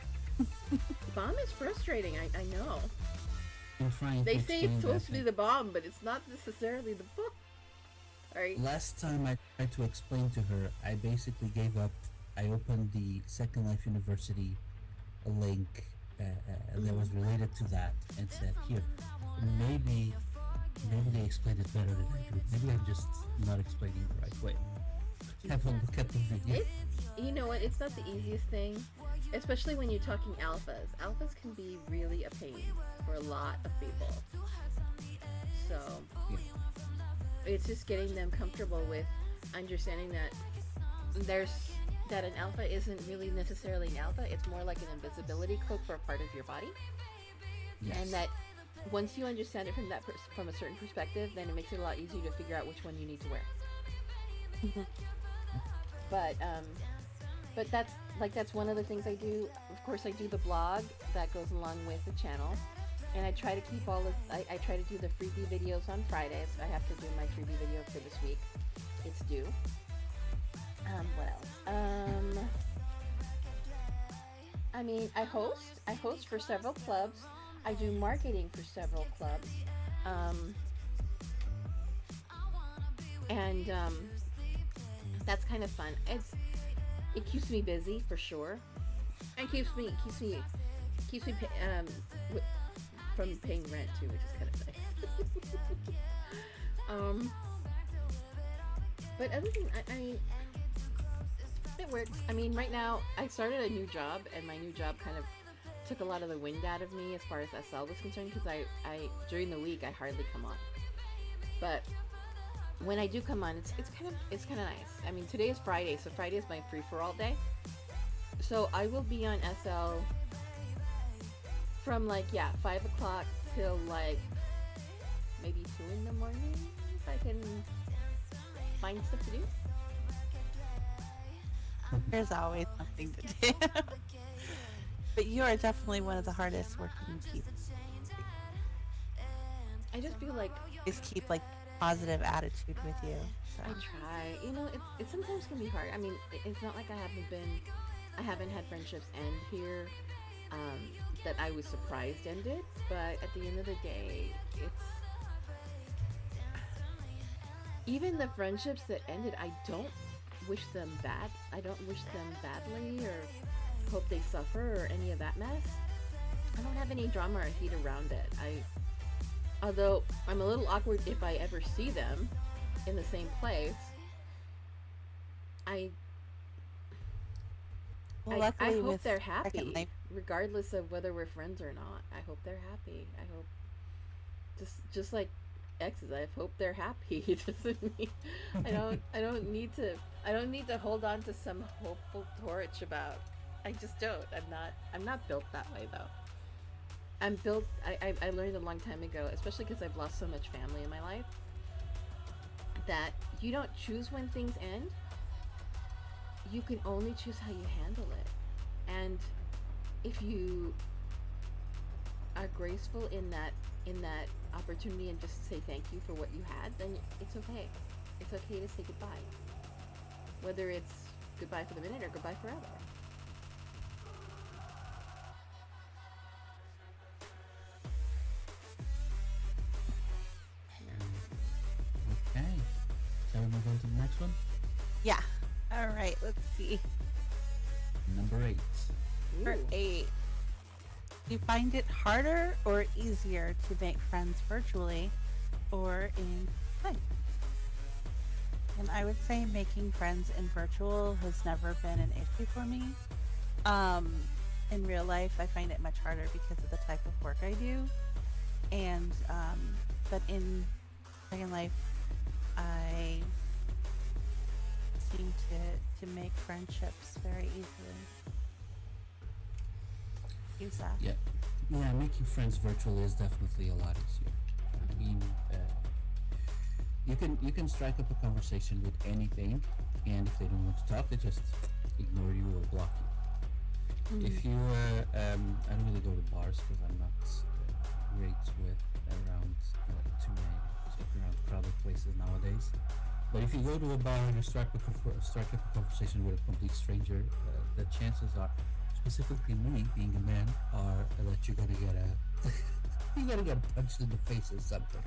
Bomb is frustrating, I know. I'm trying They to say explain it's supposed that to be the bomb, but it's not necessarily the book. Alright. Last time I tried to explain to her, I basically gave up. I opened the Second Life University link that was related to that and said, here, maybe they explained it better than I do. Maybe I'm just not explaining the right way. Have a look at the video. It's, you know what? It's not the easiest thing, especially when you're talking alphas. Alphas can be really a pain for a lot of people. So Yeah. it's just getting them comfortable with understanding that there's that an alpha isn't really necessarily an alpha. It's more like an invisibility cloak for a part of your body, Yes. and that once you understand it from from a certain perspective, then it makes it a lot easier to figure out which one you need to wear. but that's one of the things I do. Of course, I do the blog that goes along with the channel, and I try to keep all of I try to do the freebie videos on Fridays. I have to do my freebie video for this week. It's due. What else? I mean, I host for several clubs. I do marketing for several clubs. And that's kind of fun. It keeps me busy for sure. And keeps me from paying rent too, which is kind of nice. But other than I mean, it works. I mean, right now I started a new job, and my new job kind of took a lot of the wind out of me as far as SL was concerned, because I during the week I hardly come on, but when I do come on, it's kind of nice. I mean, today is Friday, so Friday is my free for all day. So I will be on SL from 5 o'clock till maybe 2 in the morning if I can find stuff to do. There's always something to do. But you are definitely one of the hardest working people. I just feel like Just keep positive attitude with you. So. I try. You know, it sometimes can be hard. I mean, it's not like I haven't had friendships end here that I was surprised ended. But at the end of the day, it's even the friendships that ended. I don't wish them bad. I don't wish them badly or hope they suffer or any of that mess. I don't have any drama or heat around it. Although I'm a little awkward if I ever see them in the same place. I hope they're happy, regardless of whether we're friends or not. I hope they're happy. I hope just like exes. I hope they're happy. It doesn't mean I don't need to hold on to some hopeful torch about. I just don't. I'm not built that way though. I'm built. I learned a long time ago, especially because I've lost so much family in my life, that you don't choose when things end. You can only choose how you handle it, and if you are graceful in that opportunity and just say thank you for what you had, then it's okay. It's okay to say goodbye, whether it's goodbye for the minute or goodbye forever. Okay. Shall we move on to the next one? Yeah. All right. Let's see. Number 8. For Ooh. 8. Do you find it harder or easier to make friends virtually or in life? And I would say making friends in virtual has never been an issue for me. In real life, I find it much harder because of the type of work I do. And but in second life, I seem to make friendships very easily. Use that. Yeah. Yeah, making friends virtually is definitely a lot easier. I mean, you can strike up a conversation with anything, and if they don't want to talk, they just ignore you or block you. If you, I don't really go to bars because I'm not great with around too many around crowded places nowadays. But if you go to a bar and you strike up a conversation with a complete stranger, the chances are, specifically me being a man, are that you're gonna get punched in the face or something.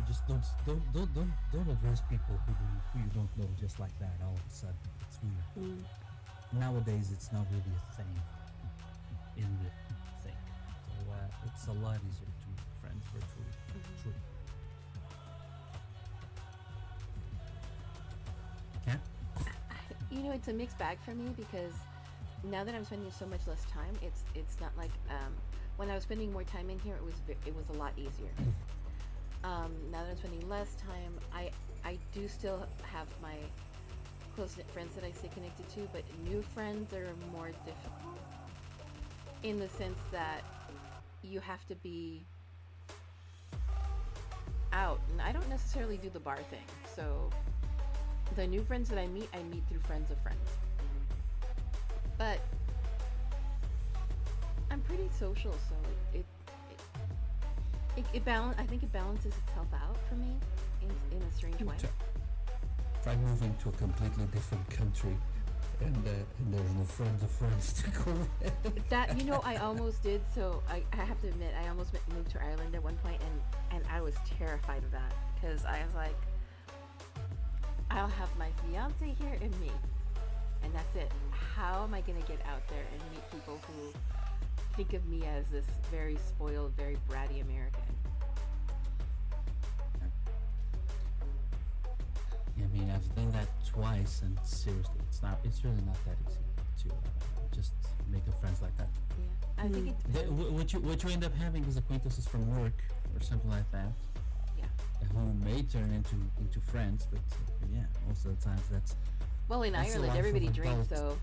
Just don't address people who you don't know just like that all of a sudden. It's weird. Nowadays, it's not really a thing in the thing. So it's a lot easier to make friends virtually. True. It's a mixed bag for me because now that I'm spending so much less time, it's not like when I was spending more time in here, it was a lot easier. Now that I'm spending less time, I do still have my close knit friends that I stay connected to, but new friends are more difficult in the sense that you have to be out, and I don't necessarily do the bar thing. So the new friends that I meet through friends of friends. But I'm pretty social, so I think it balances itself out for me in a strange way. Try moving to a completely different country, and there's no friends of friends to go with. That I almost did. So I have to admit, I almost moved to Ireland at one point, and I was terrified of that because I was like, I'll have my fiance here and me, and that's it. How am I gonna get out there and meet people who think of me as this very spoiled, very bratty American? I mean, I've done that twice, and seriously, it's really not that easy to just make a friends like that. Yeah, I think it. What you end up having is acquaintances from work or something like that. Yeah. Who may turn into friends, but yeah, most of the times that's. Well, in that's Ireland, everybody drinks, so.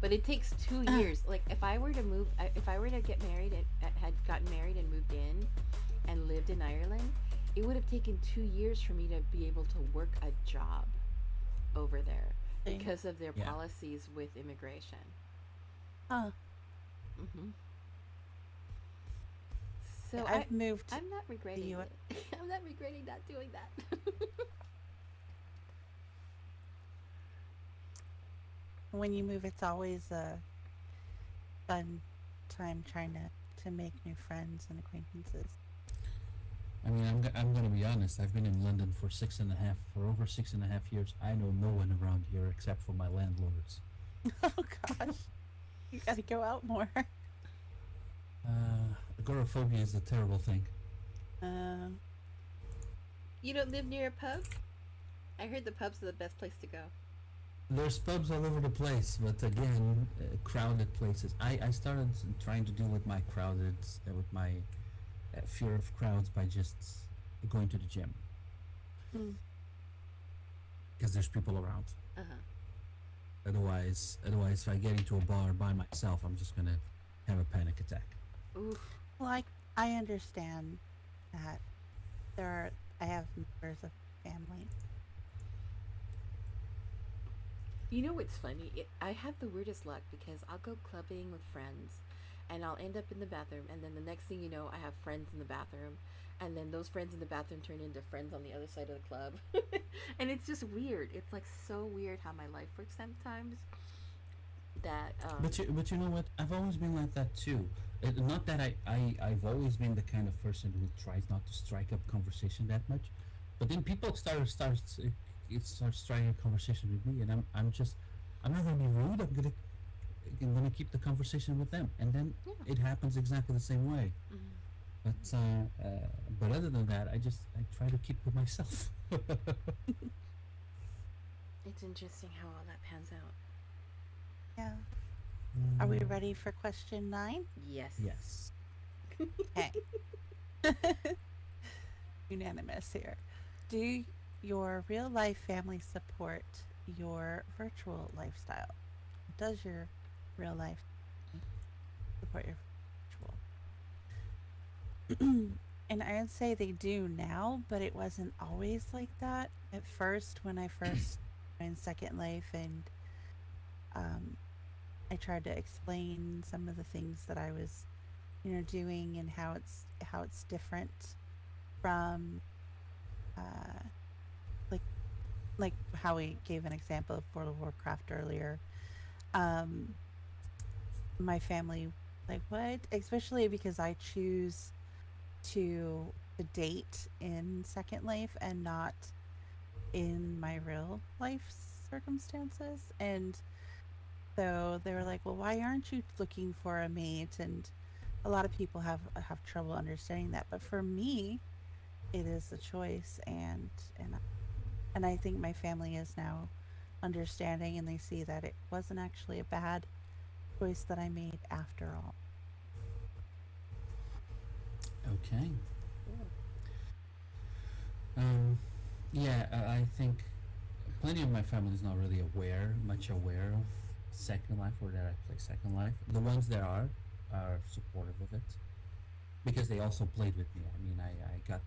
But it takes 2 years. Like, if I were to get married, had gotten married and moved in, and lived in Ireland, it would have taken 2 years for me to be able to work a job over there because of their policies with immigration. Huh. Mm-hmm. So I've moved. I'm not regretting it. I'm not regretting not doing that. When you move, it's always a fun time trying to make new friends and acquaintances. I mean, I'm gonna be honest. I've been in London for over 6.5 years. I know no one around here except for my landlords. Oh gosh, you gotta go out more. Agoraphobia is a terrible thing. You don't live near a pub? I heard the pubs are the best place to go. There's pubs all over the place, but again, crowded places. I started trying to deal with my with my fear of crowds by just going to the gym. Because there's people around. Otherwise, if I get into a bar by myself, I'm just gonna have a panic attack. Oof. Well, I understand that I have members of family. You know what's funny? I have the weirdest luck because I'll go clubbing with friends and I'll end up in the bathroom, and then the next thing you know, I have friends in the bathroom, and then those friends in the bathroom turn into friends on the other side of the club. And it's just weird. It's like so weird how my life works sometimes. That But you know what? I've always been like that too. Not that I've always been the kind of person who tries not to strike up conversation that much, but then people start striking a conversation with me, and I'm not gonna be rude. I'm gonna keep the conversation with them, and then it happens exactly the same way. But other than that, I try to keep to myself. it's interesting how all that pans out. Yeah. Are we ready for question 9? Yes. Yes. Okay. Unanimous here. Do your real life family support your virtual lifestyle? Does your real life support your virtual? And I would say they do now, but it wasn't always like that. At first, when I first joined Second Life, and I tried to explain some of the things that I was, doing, and how it's different from like how we gave an example of World of Warcraft earlier. My family, like, what? Especially because I choose to date in Second Life and not in my real life circumstances. And so they were like, well, why aren't you looking for a mate? And a lot of people have trouble understanding that, but for me it is a choice, and I think my family is now understanding and they see that it wasn't actually a bad choice that I made after all. Okay. Cool. Um, yeah, I think plenty of my family is not really much aware of Second Life or that I play Second Life. The ones that are supportive of it because they also played with me. I mean, I got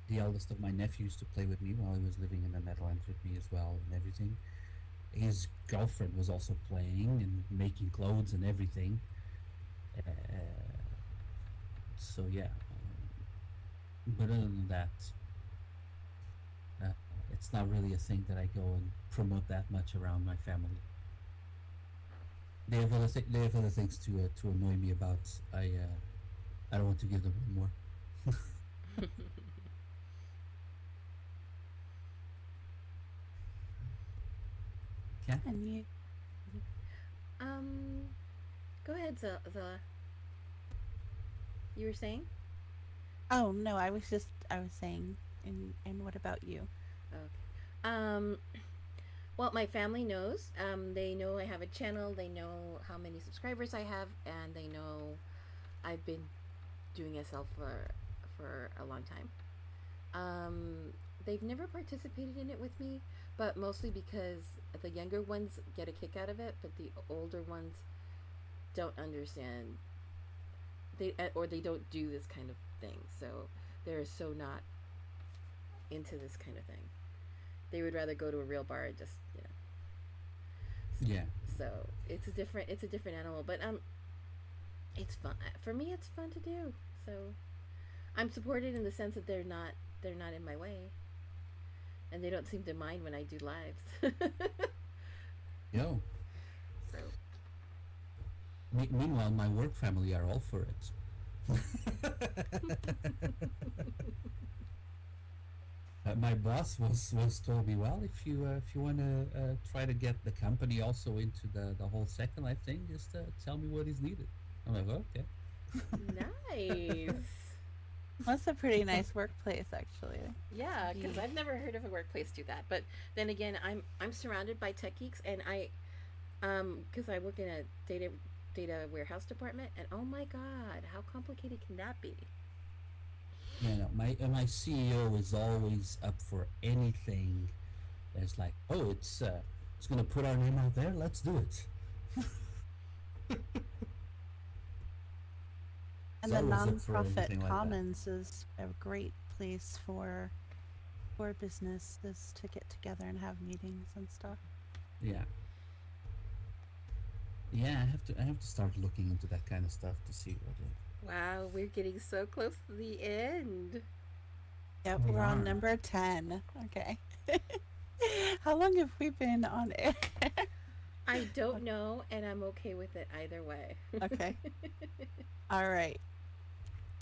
the eldest of my nephews to play with me while he was living in the Netherlands with me as well and everything. His girlfriend was also playing and making clothes and everything. So yeah, but other than that, uh, it's not really a thing that I go and promote that much around my family. They have other things to annoy me about. I don't want to give them more. Okay. And you, um, Go ahead, Zilla. You were saying? oh no, I was saying, and what about you? Okay. Well, my family knows. They know I have a channel. They know how many subscribers I have, and they know I've been doing SL for a long time. They've never participated in it with me, but mostly because the younger ones get a kick out of it, but the older ones don't understand. Or they don't do this kind of thing, so they're so not into this kind of thing. They would rather go to a real bar and just Yeah. So it's a different animal, but it's fun for me. It's fun to do. So I'm supported in the sense that they're not in my way, and they don't seem to mind when I do lives. Yo. So Meanwhile, my work family are all for it. My boss was told me, well, if you want to try to get the company also into the whole Second Life thing, just tell me what is needed. I'm like, okay. nice. That's a pretty nice workplace, actually. Yeah, because The I've never heard of a workplace do that. But then again, I'm surrounded by tech geeks, and because I work in a data warehouse department, and oh my god, how complicated can that be? Yeah, no, my CEO is always up for anything. That's like, oh, it's gonna put our name out there. Let's do it. He's and the always up for nonprofit anything like that. commons is a great place for businesses to get together and have meetings and stuff. Yeah, yeah. I have to start looking into that kind of stuff to see what Wow, we're getting so close to the end. Yep, we we're on are. number 10. Okay. How long have we been on air? I don't know, and I'm okay with it either way. Okay. All right.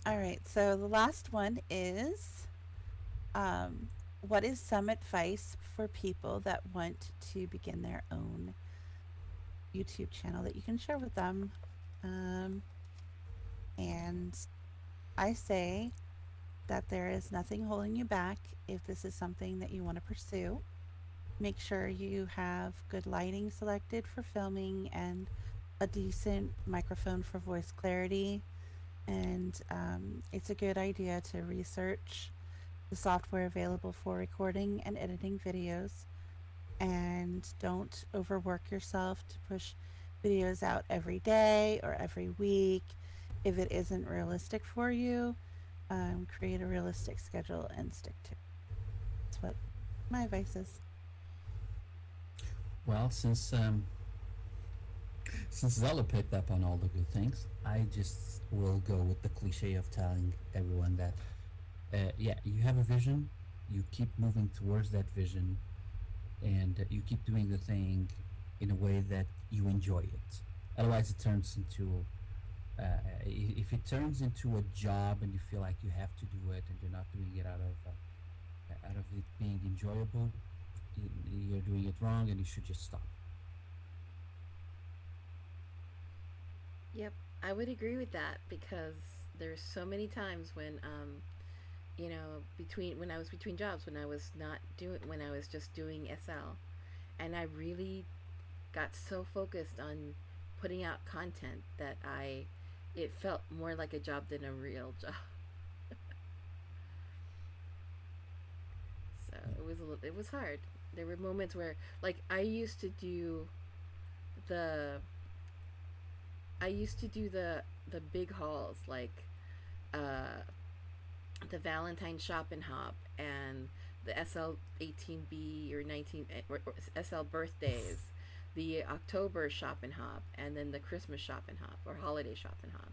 All right. So the last one is um, what is some advice for people that want to begin their own YouTube channel that you can share with them? Um, and I say that there is nothing holding you back if this is something that you want to pursue. Make sure you have good lighting selected for filming and a decent microphone for voice clarity. And it's a good idea to research the software available for recording and editing videos. And don't overwork yourself to push videos out every day or every week if it isn't realistic for you. Create a realistic schedule and stick to it. That's what my advice is. Well, since Zella picked up on all the good things, I just will go with the cliche of telling everyone that, yeah, you have a vision, you keep moving towards that vision, and you keep doing the thing in a way that you enjoy it. Otherwise, it turns into if it turns into a job and you feel like you have to do it and you're not doing it out of it being enjoyable, you're doing it wrong and you should just stop. Yep, I would agree with that because there's so many times when between when I was between jobs, when I was just doing SL, and I really got so focused on putting out content that it felt more like a job than a real job. So it was hard. There were moments where, like, the I used to do the big hauls, like uh, the Valentine Shop and Hop and the SL 18B or 19 or SL birthdays, the October Shop and Hop, and then the Christmas Shop and Hop or Holiday Shop and Hop.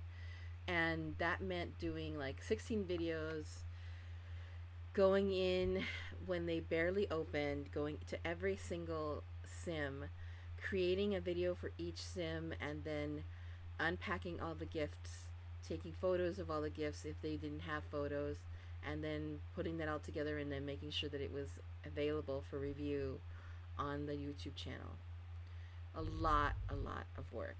And that meant doing like 16 videos, going in when they barely opened, going to every single sim, creating a video for each sim, and then unpacking all the gifts, taking photos of all the gifts if they didn't have photos, and then putting that all together and then making sure that it was available for review on the YouTube channel. A lot of work.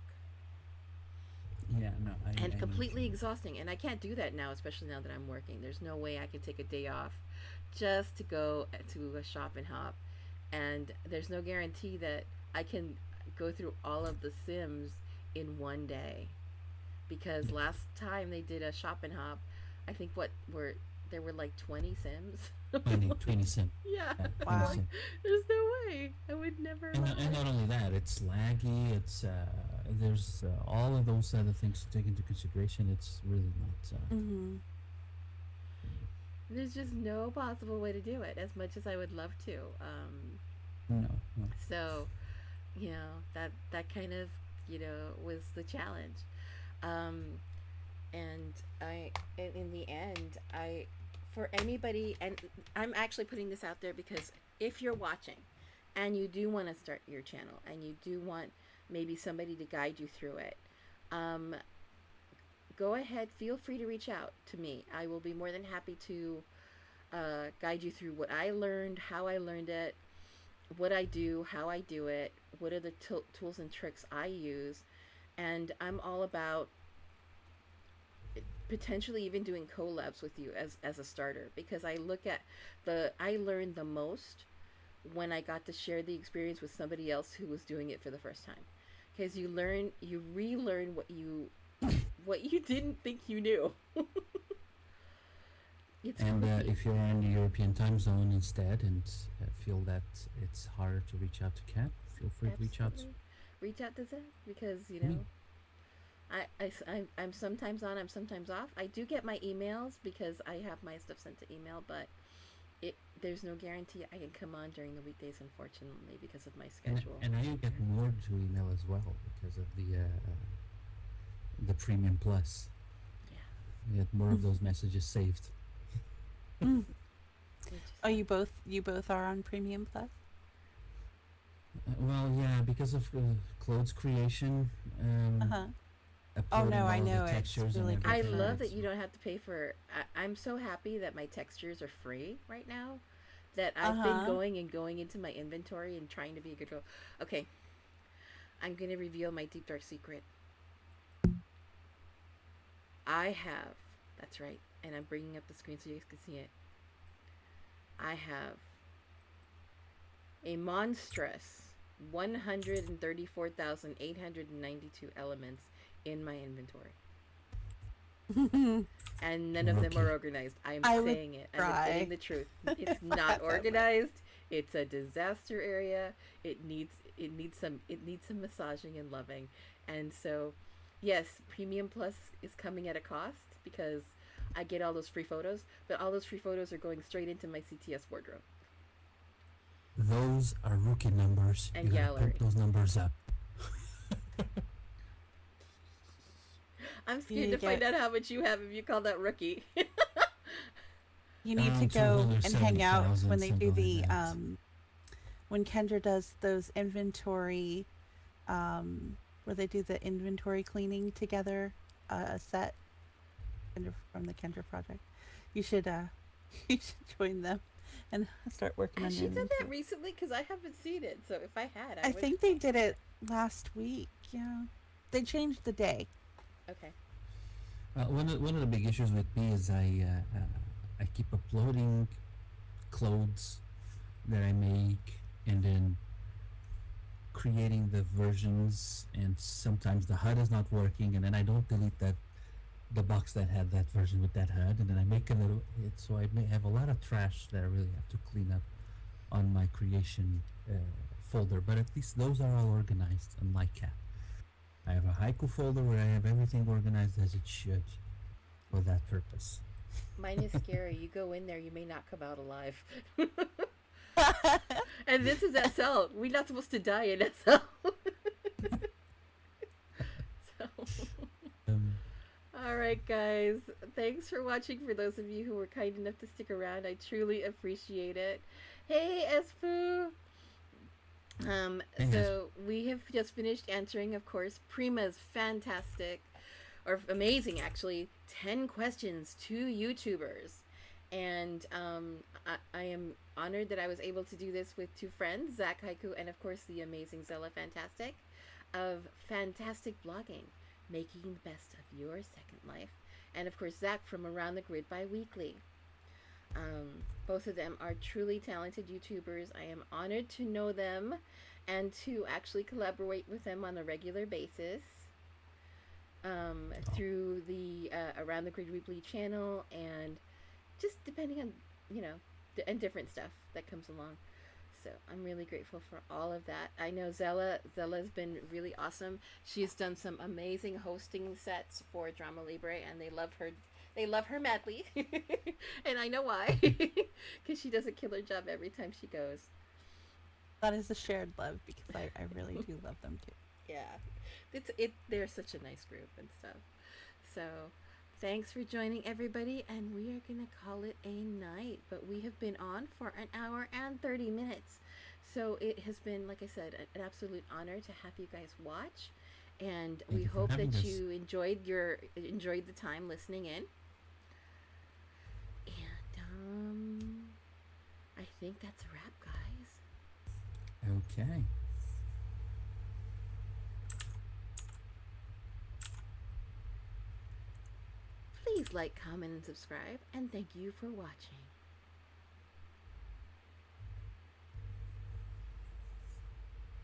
Yeah, no, And I know what you completely mean. exhausting. And I can't do that now, especially now that I'm working. There's no way I can take a day off just to go to a shop and hop. And there's no guarantee that I can go through all of the Sims in one day. Because Yeah, last time they did a shop and hop, I think there were like 20 Sims. 20 sim. Yeah, Yeah, I'm 20 Wow. like, sim. there's no way. I would never allow And it. not only that, it's laggy. There's all of those other things to take into consideration. It's really not. Mm-hmm. There's just no possible way to do it, as much as I would love to. No, no. So, that kind of, was the challenge. Um, and in the end, for anybody, and I'm actually putting this out there because if you're watching and you do want to start your channel and you do want maybe somebody to guide you through it, um, go ahead, feel free to reach out to me. I will be more than happy to guide you through what I learned, how I learned it, what I do, how I do it, what are the tools and tricks I use. And I'm all about potentially even doing collabs with you as a starter, because I learned the most when I got to share the experience with somebody else who was doing it for the first time. Because you relearn what you didn't think you knew. It's And crazy. if you're in the European time zone instead and feel that it's harder to reach out to Kat, feel free to reach out to Absolutely. Reach out to Zach because, me. I'm sometimes on, I'm sometimes off. I do get my emails because I have my stuff sent to email, but there's no guarantee I can come on during the weekdays, unfortunately, because of my schedule. And now you get more to email as well because of the Premium Plus. Yeah. You get more of those messages saved. Mm. They just Oh, you both are on Premium Plus? Well, yeah, because of clothes creation, Uh-huh. Oh uploading no, I all of the know it's textures and really I everything. love preferred. that you don't have to pay for. I'm so happy that my textures are free right now. That I've been Uh-huh. going and going into my inventory and trying to be a good girl. Okay, I'm gonna reveal my deep dark secret. I have. That's right, and I'm bringing up the screen so you guys can see it. I have a monstrous 134,892 elements in my inventory. And none of them are Rookie. organized. I'm I would saying it. I'm cry admitting the truth. It's if I not had that much. organized. It's a disaster area. It needs some massaging and loving. And so, yes, Premium Plus is coming at a cost because I get all those free photos, but all those free photos are going straight into my CTS wardrobe Those are rookie numbers. and You gotta gallery. pump those numbers up. I'm You scared need to to find get out how much you have if you call that rookie. you need to Around go and hang out 270,000, when they do something the like that. when Kendra does those inventory where they do the inventory cleaning together, a set Kendra from the Kendra project. You should you should join them and start working on Has your she done that inventory. recently? Because I haven't seen it. So if I had, I I would. think they did it last week. Yeah. They changed the day. Okay. One of the big issues with me is I keep uploading clothes that I make, and then creating the versions, and sometimes the HUD is not working, and then I don't delete that the box that had that version with that HUD, and then I make a little it, so I may have a lot of trash that I really have to clean up on my creation folder, but at least those are all organized, unlike Cat. I have a haiku folder where I have everything organized as it should for that purpose. Mine is scary. You go in there, you may not come out alive. And this is SL. We're not supposed to die in SL. So, all right, guys. Thanks for watching. For those of you who were kind enough to stick around, I truly appreciate it. Hey, Esfu. Hey, So we have just finished answering, of course, Prima's fantastic, or amazing actually, 10 questions to YouTubers. And I am honored that I was able to do this with two friends, Zach Haiku and, of course, the amazing Zella Fantastic of Fantastic Blogging, making the best of your second life. And, of course, Zach from Around the Grid Bi-Weekly. Both of them are truly talented YouTubers. I am honored to know them and to actually collaborate with them on a regular basis through the Around the Grid Weekly channel, and just depending on, and different stuff that comes along. So I'm really grateful for all of that. I know Zella's been really awesome. She's done some amazing hosting sets for Drama Libre, and they love her. They love her madly, and I know why, because she does a killer job every time she goes. That is a shared love because I really do love them too. Yeah, they're such a nice group and stuff. So thanks for joining, everybody, and we are gonna call it a night. But we have been on for an hour and 30 minutes, so it has been, like I said, an absolute honor to have you guys watch, and Thank we you for hope having that us. you enjoyed the time listening in. And I think that's a wrap, guys. Okay. Please like, comment, and subscribe, and thank you for watching.